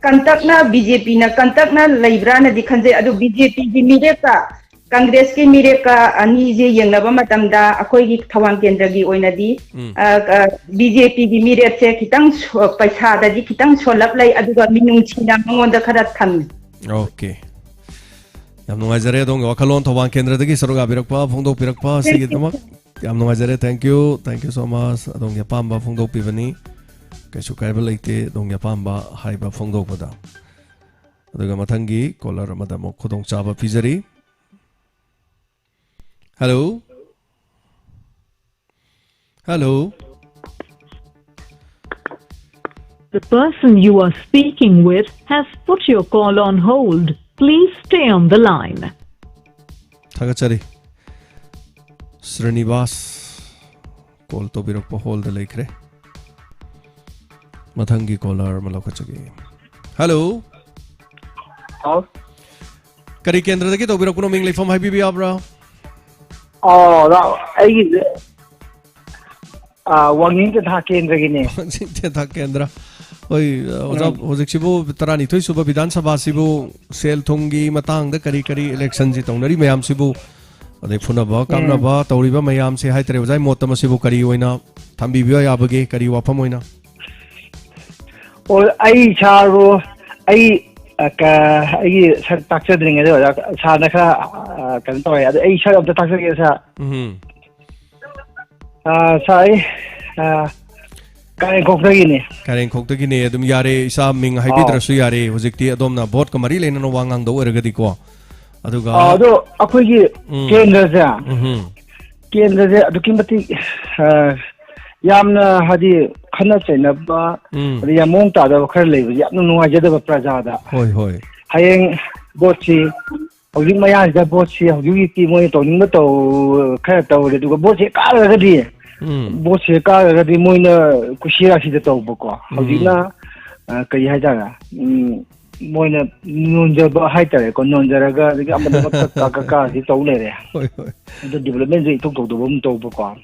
kantakna BJP na kantakna leibra na di khanje adu BJP di mireka Congress ki mireka ani je yengnaba matamda akoi gi thawang kendra gi oina di BJP gi mirek se kitang paisa da di kitang solap lai aduga minung china mangonda khara tham okay yam nungajare dong wakalon thawang kendra dagi saruga birakpa phongdok birakpa sigi tamak yam nungajare thank you so much adong ya pamba phongdok pibani kaisu kaiba leite dong ya pamba haiba phongdok pada ꯑꯗꯨꯒ ꯃꯊꯪꯒꯤ ꯀꯣꯂꯔ ꯑꯃꯗ ꯑꯃꯨꯛ ꯈꯨꯗꯣꯡꯆꯥꯕ ꯄꯤꯖꯔꯤ ꯍꯜꯂꯣ ꯍꯜꯂꯣ The person you are speaking with has put your call on hold. Please stay on the line. Thagachari Srinivas call to birakpa hold the lake re Mathangi caller malakachagi Hello Kari kendra dagi to birakpa no ming lifam hai bibi abra ai wanging te tha kendra gi ne wanging te tha kendra oi ojab hojik sibu tarani thoi suba Bidhan Sabha sibu sel thongi matang da kari kari election ji tonari mayam sibu adai phunaba kamnaba tawriba mayam se hai tere ojai motama sibu kari oina thambi biya yabage kari wafam oina or ai charo ai ka ai sa takcha dring ade sa na kha kan toy ai sa of the takcha ge sa sai Karen Kokta Gine, Dum Yare, Isa Ming Hybidra Suyare, was it Adomna, Bot Kamaril and Wang the Oregadiko. Aduga, Akuji, Kendra, Kendra, the Kimbati Yamna Hadi Kanachenaba, the Yamonta, the Curly, Yamno Ajada Prazada. Hoi hoi. Hayang Bochi, Ozing Maya, the Bochi, Yuki Moito, Nimato, Karato, the Bochi, Already. Boche ka ga di moina kushira si to boko hojina kai ha jaga moina nonja ba hai tare ko nonja ga di amada ka di to le re hoi hoi the development ji to bom to boko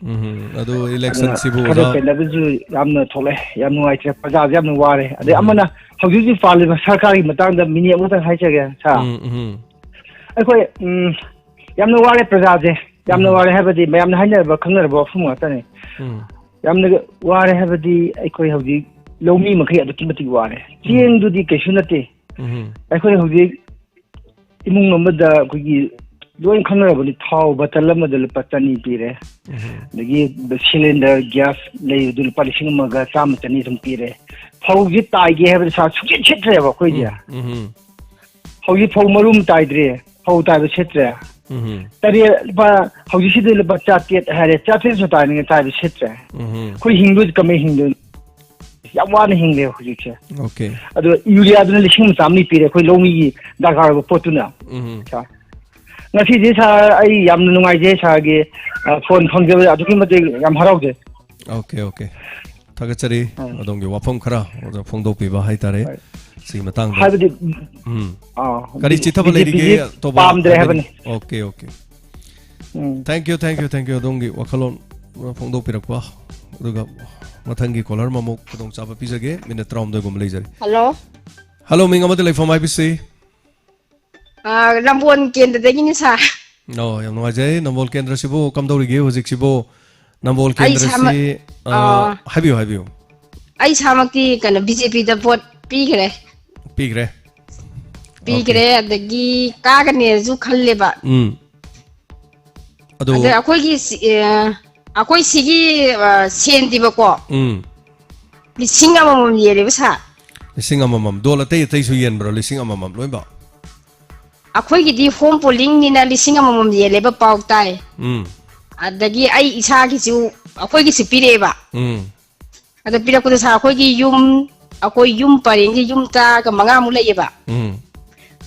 adu election sibu da pe na ju yamna thole yam nuai che paja yam ware ade amana hojiji fali sarkari matang da mini amata hai che ga sa ai koi yamna ware paja je Yamna ware habadi mayamna haina ba khangna ba phuma ta ne yamna ware habadi aikoi hauji lomi makhai adu kimati ware chieng du di kesu nate aikoi hauji imung amada kogi loin khangna ba ni thau batal amada patani pire dagi cylinder gas lei dul palising maga cham chani sum pire hauji tai ge habadi sa chuki chetre ba koi ja hauji phau marum tai dre phau tai ba chetre Tadi ba hauji sidil ba chatet hare chatet sota ni ta bi setre koi hindu kame hindu yamwan hingle hauji che okay adu yuria adu lishing samni pire koi lomi da gar ba potuna cha ngasi je sa ai yam nungai je sa ge phone phangje adu ki mate yam harau je okay okay thagachari adong ge wafam khara oda phongdo pi ba hai tare si matang habdi kari chitha bale dige to ba okay okay thank you dongi wakhalon phongdo pirakwa duga mathangi caller mamuk khudong chaba pizage minute traum da gum leijari hello minga mate lai from IBC Nambon kendra dagi ni sa no yam no ajay nambol kendra sibo kam dori ge hojik sibo nambol kendra si habiyo ai samakti kana BJP da vote pigre adagi kagane ju khalle ba ado akoi sigi sendi ba ko lising amam yere ba lising amam dola tay su yen bro lising amam loi ba akoi gi di home polling ni na lising amam yele ba pau tai adagi ai isa gi ju akoi gi sipire ba ada pira ko sa akoi gi yum paringi yum ta ka manga mu lei ba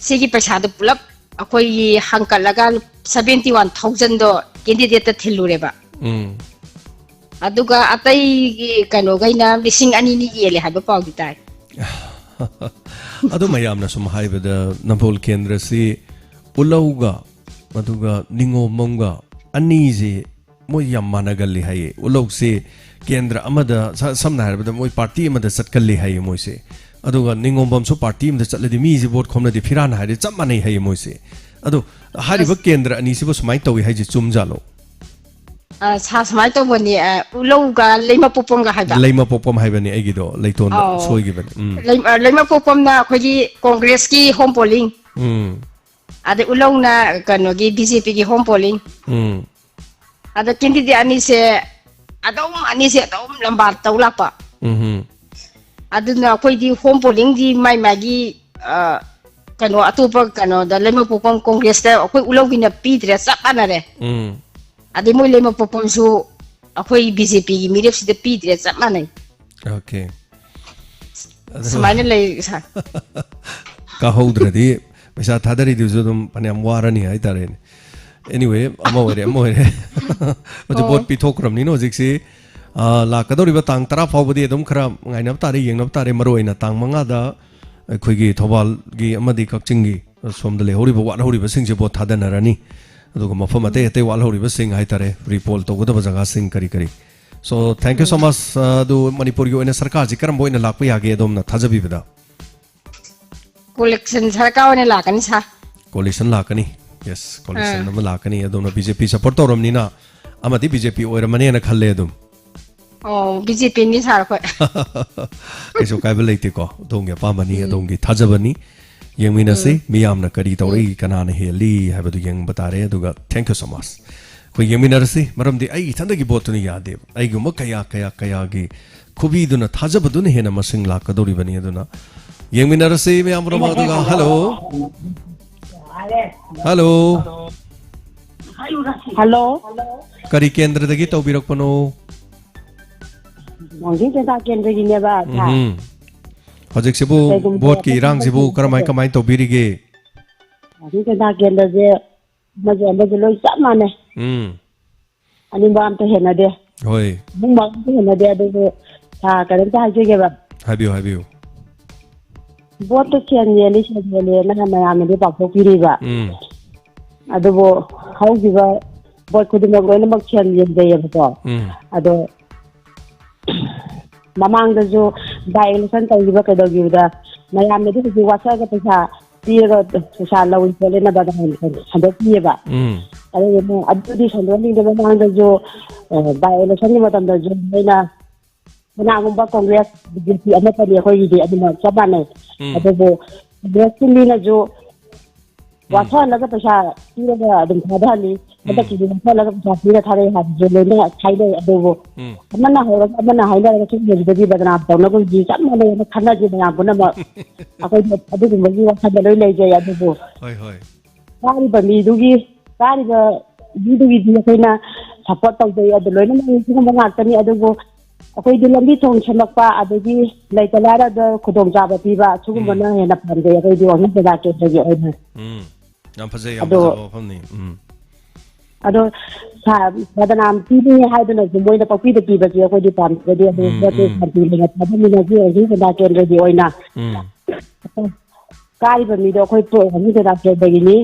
sigi paisa da pulap akoi hangkalaga 71000 do candidate ta thilure ba aduga atai kano gaina lising ani ni yele ha ba pau gitai adu mayamna sum haibada nambol kendra si ulauga aduga ningo monga ani je mo yamana galli hai ulog se Kendra amada samna harabada moi party amada satkalli hai moise aduga ningombam so party amada chatladi mi ji vote khomna di phiran hari chamma nei hai moise adu hariba kendra ani sibo smai tawi hai ji chumjalo sa smai to boni ulouga leima popom ga haiba leima popom haibani aigi do leiton soi gi ban leima popom na khoji congress ki home polling ade ulou na kano gi BJP ki home polling ada candidate ani se adom lambar taulapa aduna koi di home polling di mai magi kano atupa kano da lema popom congress da akoi ulogi na pidre sa panare adi mo lema popom su akoi BJP gi mirep si da pidre sa manai okay samaine lay sa ka hodradi pesa thadari du dum panem warani ai tare anyway amore the bot pi thokram ni no jiksi la kadori ba tang tara fawbadi dum khara ngainab tare yengnab tare maroina tang manga da khoi thobal gi amadi kakching gi somdale hori ba wat hori ba sing je bot thadanarani aduga mafam ate ate wal hori ba sing hai tare report to goda jaga sing kari so thank you so much do manipur gi oina sarkar ji karam boina lakpa yage dom na thajabi bida collection sarkar oina lakani sa coalition lakani yes coalition nam lakani adom na BJP support toram ni na amadi BJP oira mane na khalle adum BJP ni sar ko keso kai bel leite ko dong ya pamani adong gi thajabani yengmina se miyam na kari tawri kana na heli habadu yeng batare aduga thank you so much ko yengmina se maram di ai thanda gi botuni yade ai gu kaya gi khubi duna thajabadu ne hena masing la kadori bani aduna yengmina se miyam ro aduga hello kari kendra dagi tawbirak pano Mungkin kita kendra gini ba Hojek sibu bot ki rang sibu kamai to birige mungkin kita kendra je maje loi sak mane ani bam to hena de hoi bung bam to hena de adu ta karan ta je ge ba habiu bot to chen ye li che le na ma ya me de pa ko piri ba adu bo hau gi ba bot ko de mo lo na mak chen ye de ye ba adu mamang da jo by election ta giba ka do giba mayam ne du wasa ga pesa tiro sa lawi pole na ba da handa piye ba ale mo adu di sando ni da mamang da jo by election ni matam da jo na na ngum ba congress BJP ama pa ni ko yi adu ma sa ba ne adu bo congress ni na jo wasa la ga pesa tiro ga dum thada ni ada ki ni wasa la ga pesa tiro thare ha jo le na khai de adu bo amana hora amana haila ga chu de di badna ta na ko ji sam na le khana ji na bu na ma akoi adu du gi wasa da loi le je adu bo hoi kari ba mi du gi kari ba du gi di ko na support ta de adu loi na ni ku ma na ta ni adu bo akoi di lambi thong chamak pa adu gi lai ta la da khudong ja ba pi ba chu ku ma na he na pam de akoi di on da ke de gi oi na nam phase yam phase pham ni ado sa badanam tv haidana moi na papi de pi ba ko di pam de ado de santi le ta mi na ji da ke re di oina kai ba mi do khoi to mi da ke de ni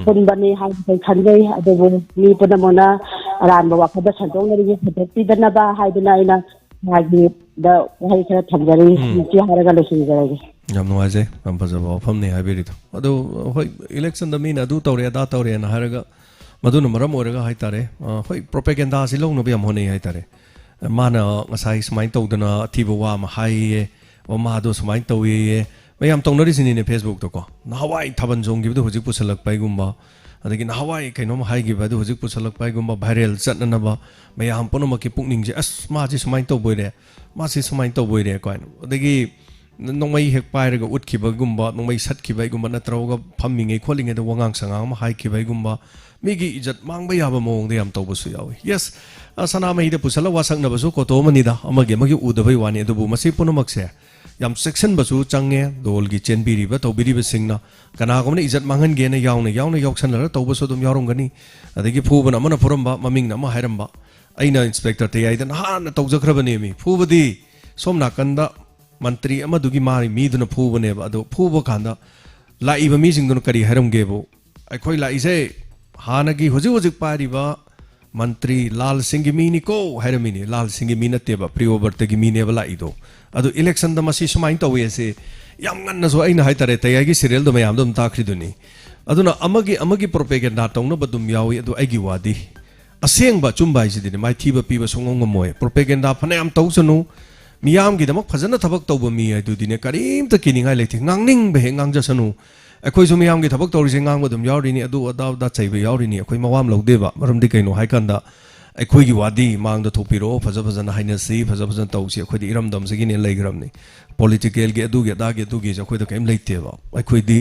pun ba ni ha ko khan dei ado mi pun na mona ran ba wa ka da san dong ri ji de pi da na ba haidana ina ha gi da hai ka tham jari ji ha ra ga le sin jari yam no aje am pa jabo pham ni ha bi ri to ado hoi election da mi na du tawre da tawre na ha ra ga maduna maram oraga haitare hoi propaganda si long no biam hone haitare mana ngasai smai tawdana thiba wa ma hai o ma do smai tawi mayam tongnari sini ne Facebook to ko nawai thaban jong gi bu hojik pusalak pai gumba adagi nawai kaino ma hai gi ba du hojik pusalak pai gumba viral chatna na ba mayam pono ma ki pukning je as ma ji smai taw boire ma si smai taw boire ko adagi nongmai hek pai ra ga ut ki ba gumba nongmai sat ki ba gumba na traw phamminge kholinge da wangang sangang ma hai ki ba gumba migi ijat mang ba yaba mong de am taw bu su yawi yes asana mai de pusala wasang na basu ko to mani da amage magi u da bai wani du bu masi puno makse yam section basu change dol gi chen biri ba to biri ba singna kana ko ni ijat mangan ge na yaw yauksan la to basu dum yarong gani adagi phu bana mana puram ba maming na ma hairam ba aina inspector te ai da ha na to jakrabani mi phu badi somna kanda mantri ama dugi mari mi duna phu bane ba do phu ba kanda la iba mi sing dun kari hairam ge bo ai khoi la ise hanagi hoji pari ba mantri lal singh mi ni ko hairamini lal singh mi na te ba priobert gi mi ne bala ido adu election da masi sumain to we se yam ngan na so aina hai tare tayai gi serial do mayam dum ta khri duni aduna amagi propaganda tong no badum yawi adu ai gi wadi aseng ba chumbai si din mai thiba pi ba songong moy propaganda phane am tau sunu miyam gi damak phajana thabak to ba mi ai du dine karim ta kiningai lethi ngangning be ngang ja sanu akhoi su miyam gi thabak to ri se ngang ba dum yauri ni adu adaw da chai ba yauri ni akhoi mawam lo de ba maram di kaino hai kan da akhoi gi wadi mang da thopiro phajana haina si phajana tau si akhoi di iram dam se gi ne lai gram ni political ge adu ge da ge tu ge akhoi da kaim leite ba akhoi di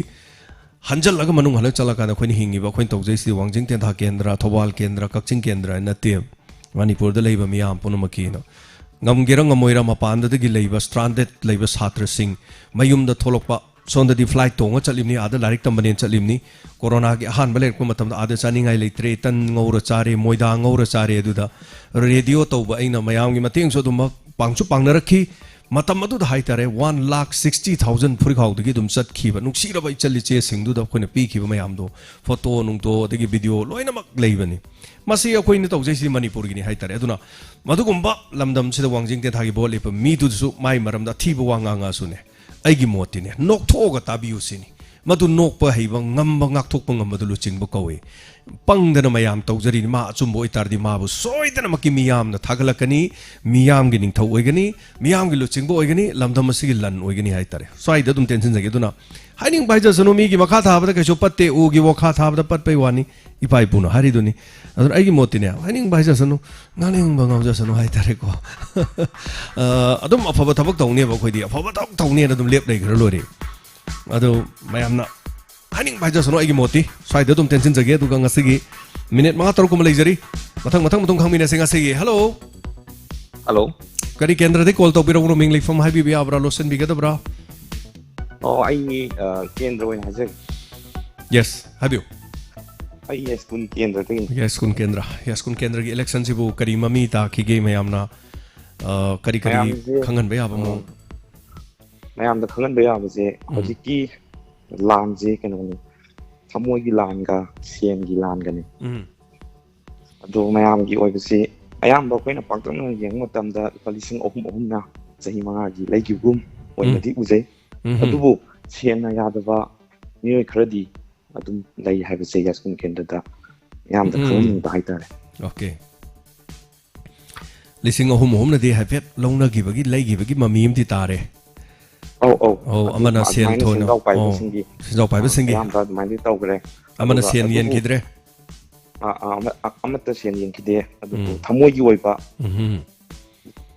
हंजल लगा मनुंग हलक चला काना खोइन हिंगिबा खोइन तौजैसी वांजिंग तेंथा केंद्र थौबाल केंद्र कक्चिंग केंद्र नते मणिपुर द लेबा मियाम पुनमकीनो ngamgira ngamoira mapanda de gileiba stranded leiba satra sing mayum da tholokpa sonda di flight tonga chalimni ada larik tambanen chalimni corona gi han balek ko matam ada chaningai leitre tan ngora chare moida ngora chare duda radio toba aina mayam gi mateng so dum pangchu pangnarakhi matam adu da haitare 1,60,000 phuri khau digi dum chat khiba nuksira bai chali che singdu da khone pi khiba mayam do photo nung to digi video loina mak leibani masi akoi ni tawjai manipur gi ni haitare aduna madugumba lamdam sida wangjing te thagi bol lepa mi du su mai maram da thiba wanga nga su ne aigi moti ne nok thoga tabiu sini madu nok pa heiba ngamba ngak thok pa ngamba du luching ba kawe pangdana mayam tawjari ma achumbo itardi ma bu soidana maki miyam na thagalakani miyam gi ning thau oigani miyam gi luching bo oigani lamdam asigi lan oigani haitare soida dum tension jage duna haining bai jasanu mi gi makha thabada kaiso patte u gi wokha thabada pat pai wani ipai puno hari duni adun aigi moti ne haining bai jasanu nganing bangam jasanu haitare ko adum afaba thabak tawne ba khoidi afaba tawne na dum lep dai gra lore adu mayamna haining bai jasanu aigi moti soida dum tension jage du ganga sigi minute ma tar ko malai mathang mutung khangmina singa sigi hello kari kendra de call to biro ro ming like from high bi abra losen bi ga bra oh ai kendra wen haje yes habiu ai yes kun kendra te yes kun kendra gi election sibu kari mami ta ki ge mayamna kari khangan ba ba mo mayam da khangan ba ba je hoji ki lan je kanu ni thamoi gi lan ga sien gi lan ga ni ado mayam gi oi ba si ayam ba koina paktang yeng matam da palising ohum na sahi manga gi lai gi gum oi na di uje adubu sien na ya da ba ni khradi adum lai ha ba se yas kun kendra da yam da khon ba haitare okay lising ohum na di hafet longna gi bagi lai gi bagi mamim ti tare amana sien thono sinjau pai ba singi yam da mai di tau gre amana sien yen kidre amata sien yen kide adu thamoi gi oi ba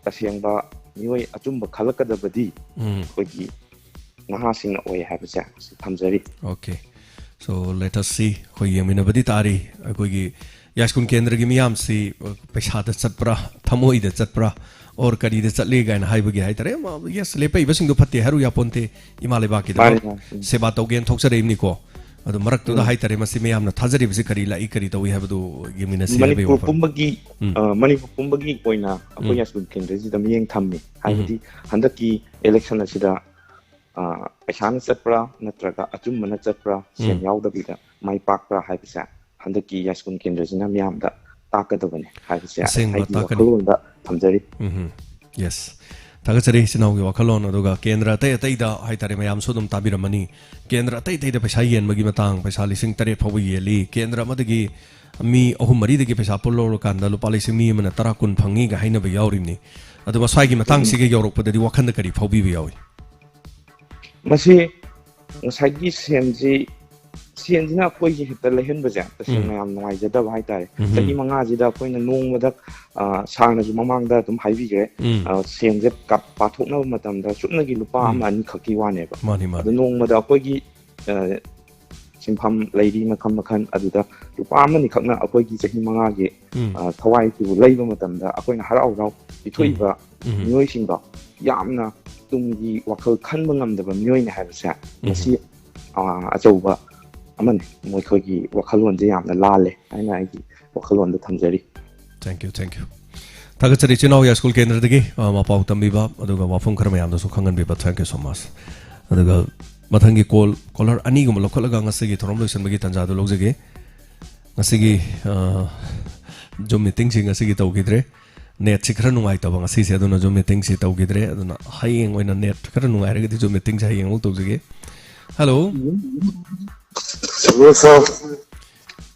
taseng ba nioi achum ba khalaka da badi koi gi naha sing na oi ha ba sa thamjari okay so let us see koi yamina badi tari koi gi yaskun kendra gi miyam si paisa da chatpra thamoi da chatpra or kari da chatle ga na haiba gi haitare yes lepai basing do phatte haru ya ponte imale ba ki da seba togen thoksare imni ko adu marak tu da haitare masi miyam na thajari bisi kari la ikari to we have do yamina si be manipur pumbagi koina akoi yaskun kendra ji da miyeng thammi haibadi handaki election asida paisa na chatpra natraga achum mana chatpra sen yaw da bi da mai pakpra haibisa handaki yaskun kendra jina miyam da takadabane haibisa ai da thamjari yes tagachari sinau gi wakhalon aduga kendra tai da haitare mayam sodum tabiramani kendra tai da paisa yen magi matang paisa lising tare phawi yeli kendra madagi mi ahum mari dagi paisa pollo kanda lupa lising mi mana tara kun phangi ga haina ba yawrimni adu masai gi matang sige yorok padadi wakhanda kari phawbi bi yawi masi sagi senji sienjina koi ji hita lehen baja tasing mayam noi jada bai tai tahi manga ji da koi na nong madak sang na ju mamang da tum haibi ge sienje kap pathok na matam da chutna gi lupa man khaki wane ba adu nong mada koi gi simpham lady makhan adu da lupa man ni khakna akoi gi tahi manga ge thawai tu leiba matam da akoi na harau rau ithoi ba nyoi sing ba yamna tumgi wakhal khan bangam da ba nyoi na ha sa masi achau ba aman moi khoi gi wakhalon je yamna lale aina gi wakhalon da thamjari thank you tagachari chinau ya school kendra dagi ma pau tambi ba aduga wafum kharma yam da su khangan bi ba thank you so much aduga mathangi caller ani gum lokhalaga ngase gi thorom loisan bagi tanja do logjege ngase gi jo meeting sing ngase gi tawgidre net si khara nungai ta bang si se aduna jo meeting si tawgidre aduna hayeng oina net khara nungai ra gi jo meeting sa hayeng ul tawjege hello hello sir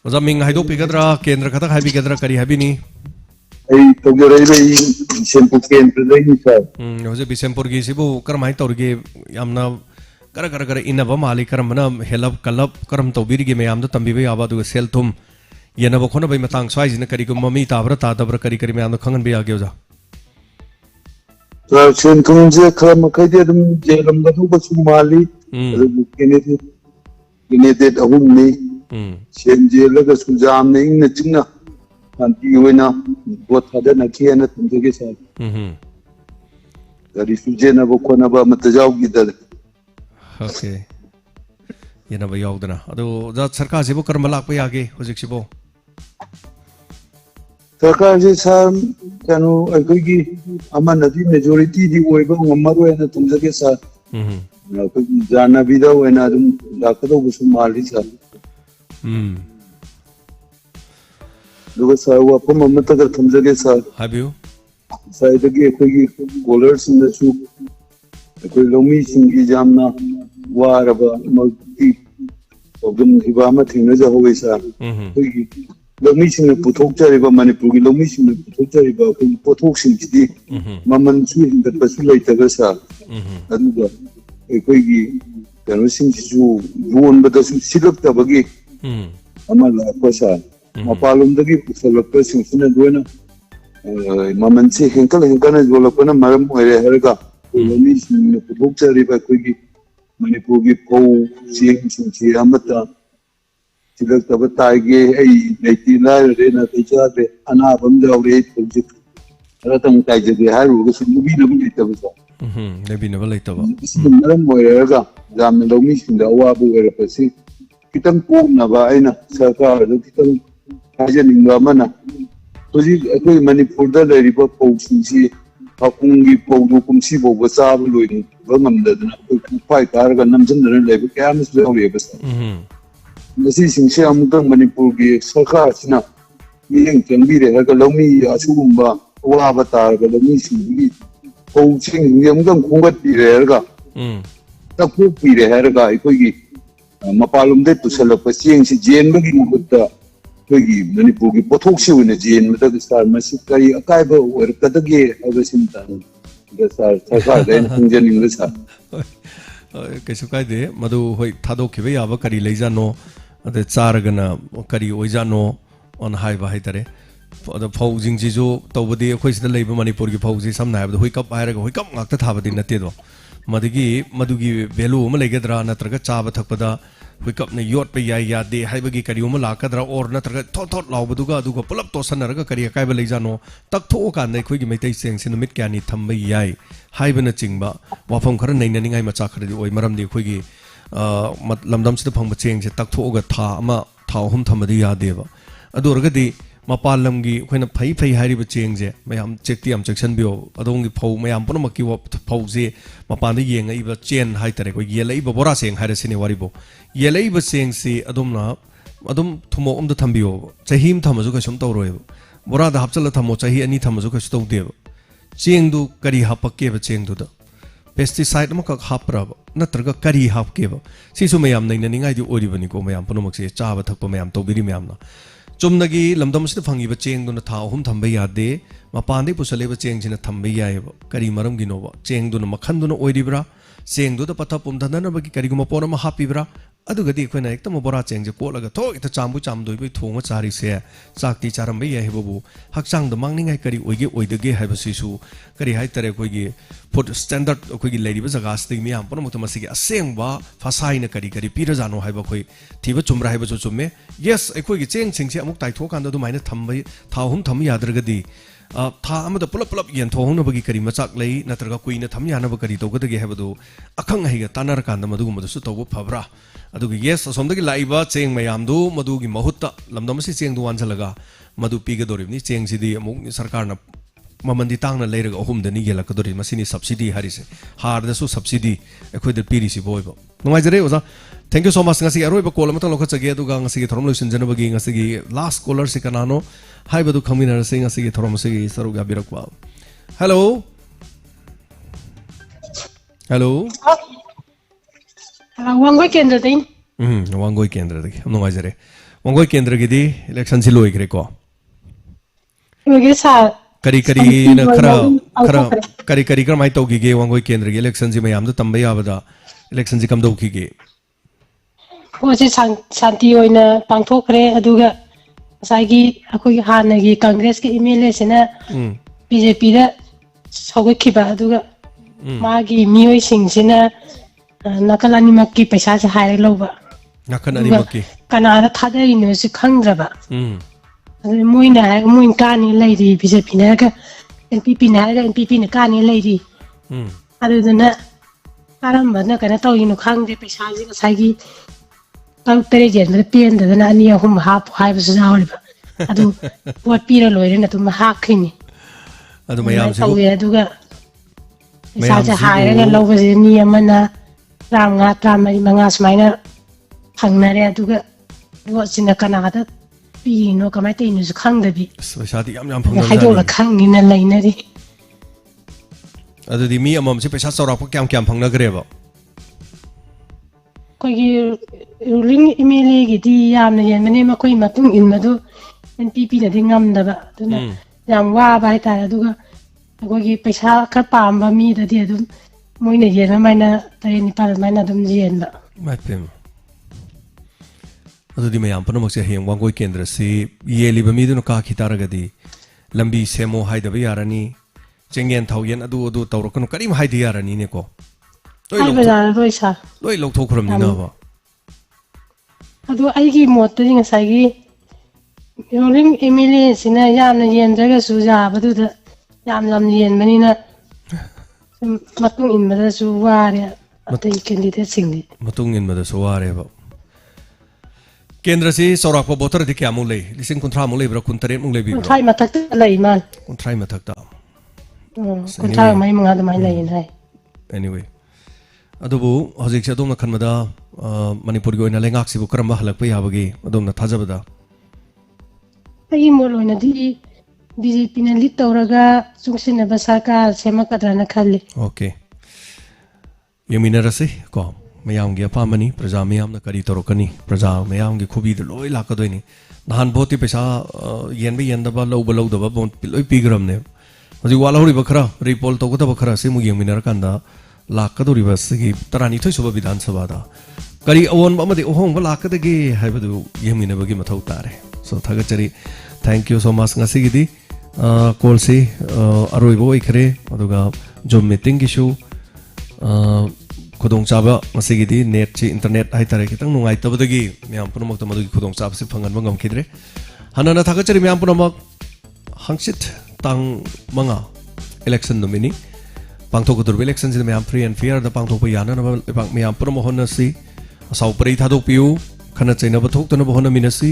oza ming haidok pigadra kendra khata hai bigadra kari habini ai togere be sempur kendra dai sir oje bisempur gi sibu karmai torge yamna kara ina ba mali karamna help kalap karam tobiri gi mayam da tambi be abadu sel thum yana ba khona bai matang swai jina kari ko mami tabra ta dabra kari mayam da khangan be agyo ja sen thum je khama kai de dum je ram da du ba su mali kene candidate ahumni senjelga sujamne ingna chingna anti hoina bot hada nakhiyana tumjege sa dari sujena bo kona ba matajau gidal okay yana ba yaudana ado da sarkar se bo karma lakpa yage hojik sibo sarkar se sam kanu akogi amanadi majority di oiba ngamaro ena tumjege sa jana bida wena dum dakado busu mali sa duga sa wa pam amata gar tumjege sa habiu sa idagi akogi scholars in the su akoi lomi singi jamna waraba multi problem ibama thingna ja howe sa akogi lomi singna puthok chariba manipur gi lomi singna puthok chariba akogi pothok singdi maman su hindat pasu laitaga sa aduga akogi kanu singju ruon bada su silak tabagi amala kosa mapalum dagi pusalak singna doina maman se henkal henkana jolapana maram hoire herga lomi singna puthok chariba akogi manipur gi pau sing amata silak taba taige ai leiti la re na techa de ana bam jawre project ratang taige de haru ga subi na bi taba sa lebi na balai taba maram hoire ga jam lomi singda wa bu era pasi kitang pok na ba aina sarkar da kitang hajaninga mana toji akoi manipur da leriba pau singsi akungi pau du kumsi bo ba sa bu loini ba ngamda na pai kar ga namjan na leba kya mas lawe ba sa nasi singse amutang manipur gi sarkar sina miyeng tengbi re ga lomi asugumba wa ba tar ga lomi singi pau sing yamgang khungat pi re ga takpu pi re ga ikoi gi mapalum de tusalak pa sing si jen ba gi ngutta kogi manipur gi pothok si wina jen mata sar masi kari akai ba or kadage abasim tan da sar sarkar da hungjaning da sa kesu kai de madu hoi thado khibe yaba kari leijano ade charagana kari oijano on hai ba hai tare the phojing ji jo tobadi khoi sida leiba manipur gi phojing samna hai hoi kap hai ra hoi kap ngakta thabadi natte do madugi value ma legadra natraga chaba thakpada hoi kap ne yot pe yai ya de hai bagi kari uma lakadra or natraga thot laubaduga aduga pulap to sanaraga kari kai ba leijano tak tho kan nei khoi gi meitai seng sin mit kyani thambai yai hai bana chingba wafam khara nei naningai macha khara di oi maram di khoi gi lamdam sida phangba cheng se tak tho ga tha ama tha hum thamadi ya deba adorga di mapalam gi khoina phai hariba cheng je mayam chekti am section bio adong gi phau mayam pon makki phau je mapan de yeng ai ba chen hai tare ko yelai ba bora seng hare sine wari bo yelai ba seng si adum thumo da thambio chahim thamazu ka sum tawroi bora da hapchal thamo chahi ani thamazu ka stu de cheng du kari hapakke ba cheng du da pesticide ma ka hapra natraga kari hapke ba si su mayam nei ningai di ori bani ko mayam pon mak se cha ba thakpa mayam to biri mayam na chumnagi lamdam sida phangi ba cheng du na tha hum thamba yade mapan de pusale ba cheng jina thamba yae ba kari maram gi no ba cheng du na makhan du na oiribra cheng du da patha pum dhanana ba ki kari gu ma pona ma hapibra adugadi khoina ektam bora cheng je kolaga tho ita chambu chamdoi bai thonga chari se chakti charam bai yae babu hakchang da mangningai kari oige oidage haiba sisu kari hai tare koi gi food standard koi gi leiri ba jaga sting mi am pon mutama sigi asengba fasai na kari pira jano haiba koi thiba chumra haiba chu chumme yes koi gi cheng ching se amuk tai tho kan da du maina thambai tha hum tham yadragadi tha amada pulap yen thong na bagi kari machak lei natraga kuina tham yana ba kari togade haiba du akhang haiga tanar kan da madu madu su tobu phabra adugi yes asomdagi laiba cheng mayam du madugi mahutta lamdam si cheng du wanjalaga madu piga doribni cheng sidi amuk sarkar na mamandi tangna leiraga ahum dani gela kadori masini subsidy harise har da su subsidy ekhoi da piri si boiba numai jare oza thank you so much ngasi aroi ba kolam ta lokha chage aduga ngasi thorom loisin janabagi ngasi last caller si kanano hai badu khamina se ngasi thorom se saruga birakwa hello wangoi kendra din wangoi kendra de numai jare wangoi kendra gidi election si loi gre ko yogi sa kari na kari mai to gi wangoi kendra gi election ji mayam da tamba yabada election ji kam do gi Oji santi oina pangthokre aduga sagi akoi hanagi congress ke MLA sina BJP da sogakhiba aduga magi miyoi singsina nakalani makki paisa sa haire loba Nakan ani maki. Kanada thadari si khangraba. Moina ha moin kani lady BJP na ka NPP na ga NPP na kani lady. Aduna karamba na kana tawinu khangde paisa ji ka saigi taw tere jen na pen da na ani hum hap hai ba zawliba. Adu what pira loire na tum hakhini. Adu mayam si aduga Saja hai ga lo ba ni amana ram nga tam mai manga smaina hangnare aduga do sina kanada pi no kamai te ni khang da bi Shadi yam phang hai do la khang ni na lai na ri adu di mi amam si paisa sora pa kyam phang na gre ba ko gi ruling email gi di yam na yen mane ma koi matung in madu NPP na di ngam da ba du na yam wa ba ta aduga ko gi paisa ka pam ba mi da di adu moi na yen mai na ta ni pa mai na dum yen ba mai pem adu di mayam pano mak se heng wangoi kendra si ye li ba mi du no ka khitara ga di lambi semo hai da ba yarani chengen thauyen adu tawrokno karim hai di yarani ne ko ai ba da loi sa loi lok thok khram ni na ba adu ai gi mot ta ring sai gi yoring emily sina yam na yen jaga su ja ba du da yam lam yen mani na matung in ma da su wa re atai candidate sing ni matung in ma da su wa re ba Kendra si sorak pa botar di kya mulai lising kuntra mulai bro kuntare mulai bi bro kuntra matak ta lai man kuntra matak ta kuntra mai mga da mai lai nai anyway adubu hojik se adom na khanmada manipur gi oina lengak sibu karamba halak pa yabagi adom na thajabada ai mol oina di BJP na lit tawraga sungsina ba sarkar sema kadra na khalli okay yeminarase ko mayam gi apamani praja mayam na kari torokani praja mayam gi khubi de loi lakadoini nahan boti pesa yen be yen da ba lo da ba bon loi pigram ne hoji wala hori bakra repol to da bakra se mu yeminar kanda lakadori ba sigi tarani thoi suba Bidhan Sabha da kari awon ba made ohong ba lakadagi haibadu yemina bagi mathau tare so thagachari thank you so much ngasi gi di call se aroi bo ikre aduga job meeting gi shu khudong chaba masigi di net chi internet hai tare kitang nungai tabadagi myam punamak tamadagi khudong chaba se phangan bangam khidre hanana thagachari myam punamak hangsit tang manga election nomini pangthok dur election jin myam free and fair da pangthok pa yana na bang myam punamak honna si asau pari thadok piu khana chaina ba thok tana ba honna minasi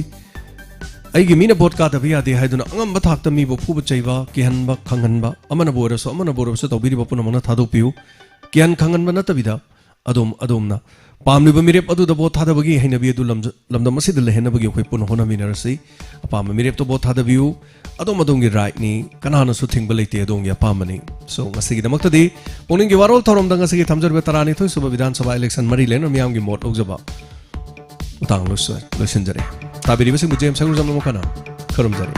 ai gi mina vote ka da biya de haiduna angam ba thak ta mi bo phu ba chaiba kihan ba khangan ba amana bora so tobiri ba punamak na thadok piu kihan khangan ba na tabida adom na pamli ba mirep adu da bo thada bagi haina bi adu lamdam masi de lehna bagi khoi pun hona minarasi apam mirep to bo thada biu adom gi right ni kanana su thing ba leite adom ya pamani so ngasi gi damak tadi poning gi warol thorom da ngasi gi thamjar be tarani thoi suba Bidhan Sabha election mari len miam gi mot ogjaba utang lo sin jare tabiri besi mujem sagur jam mo kana kharum jare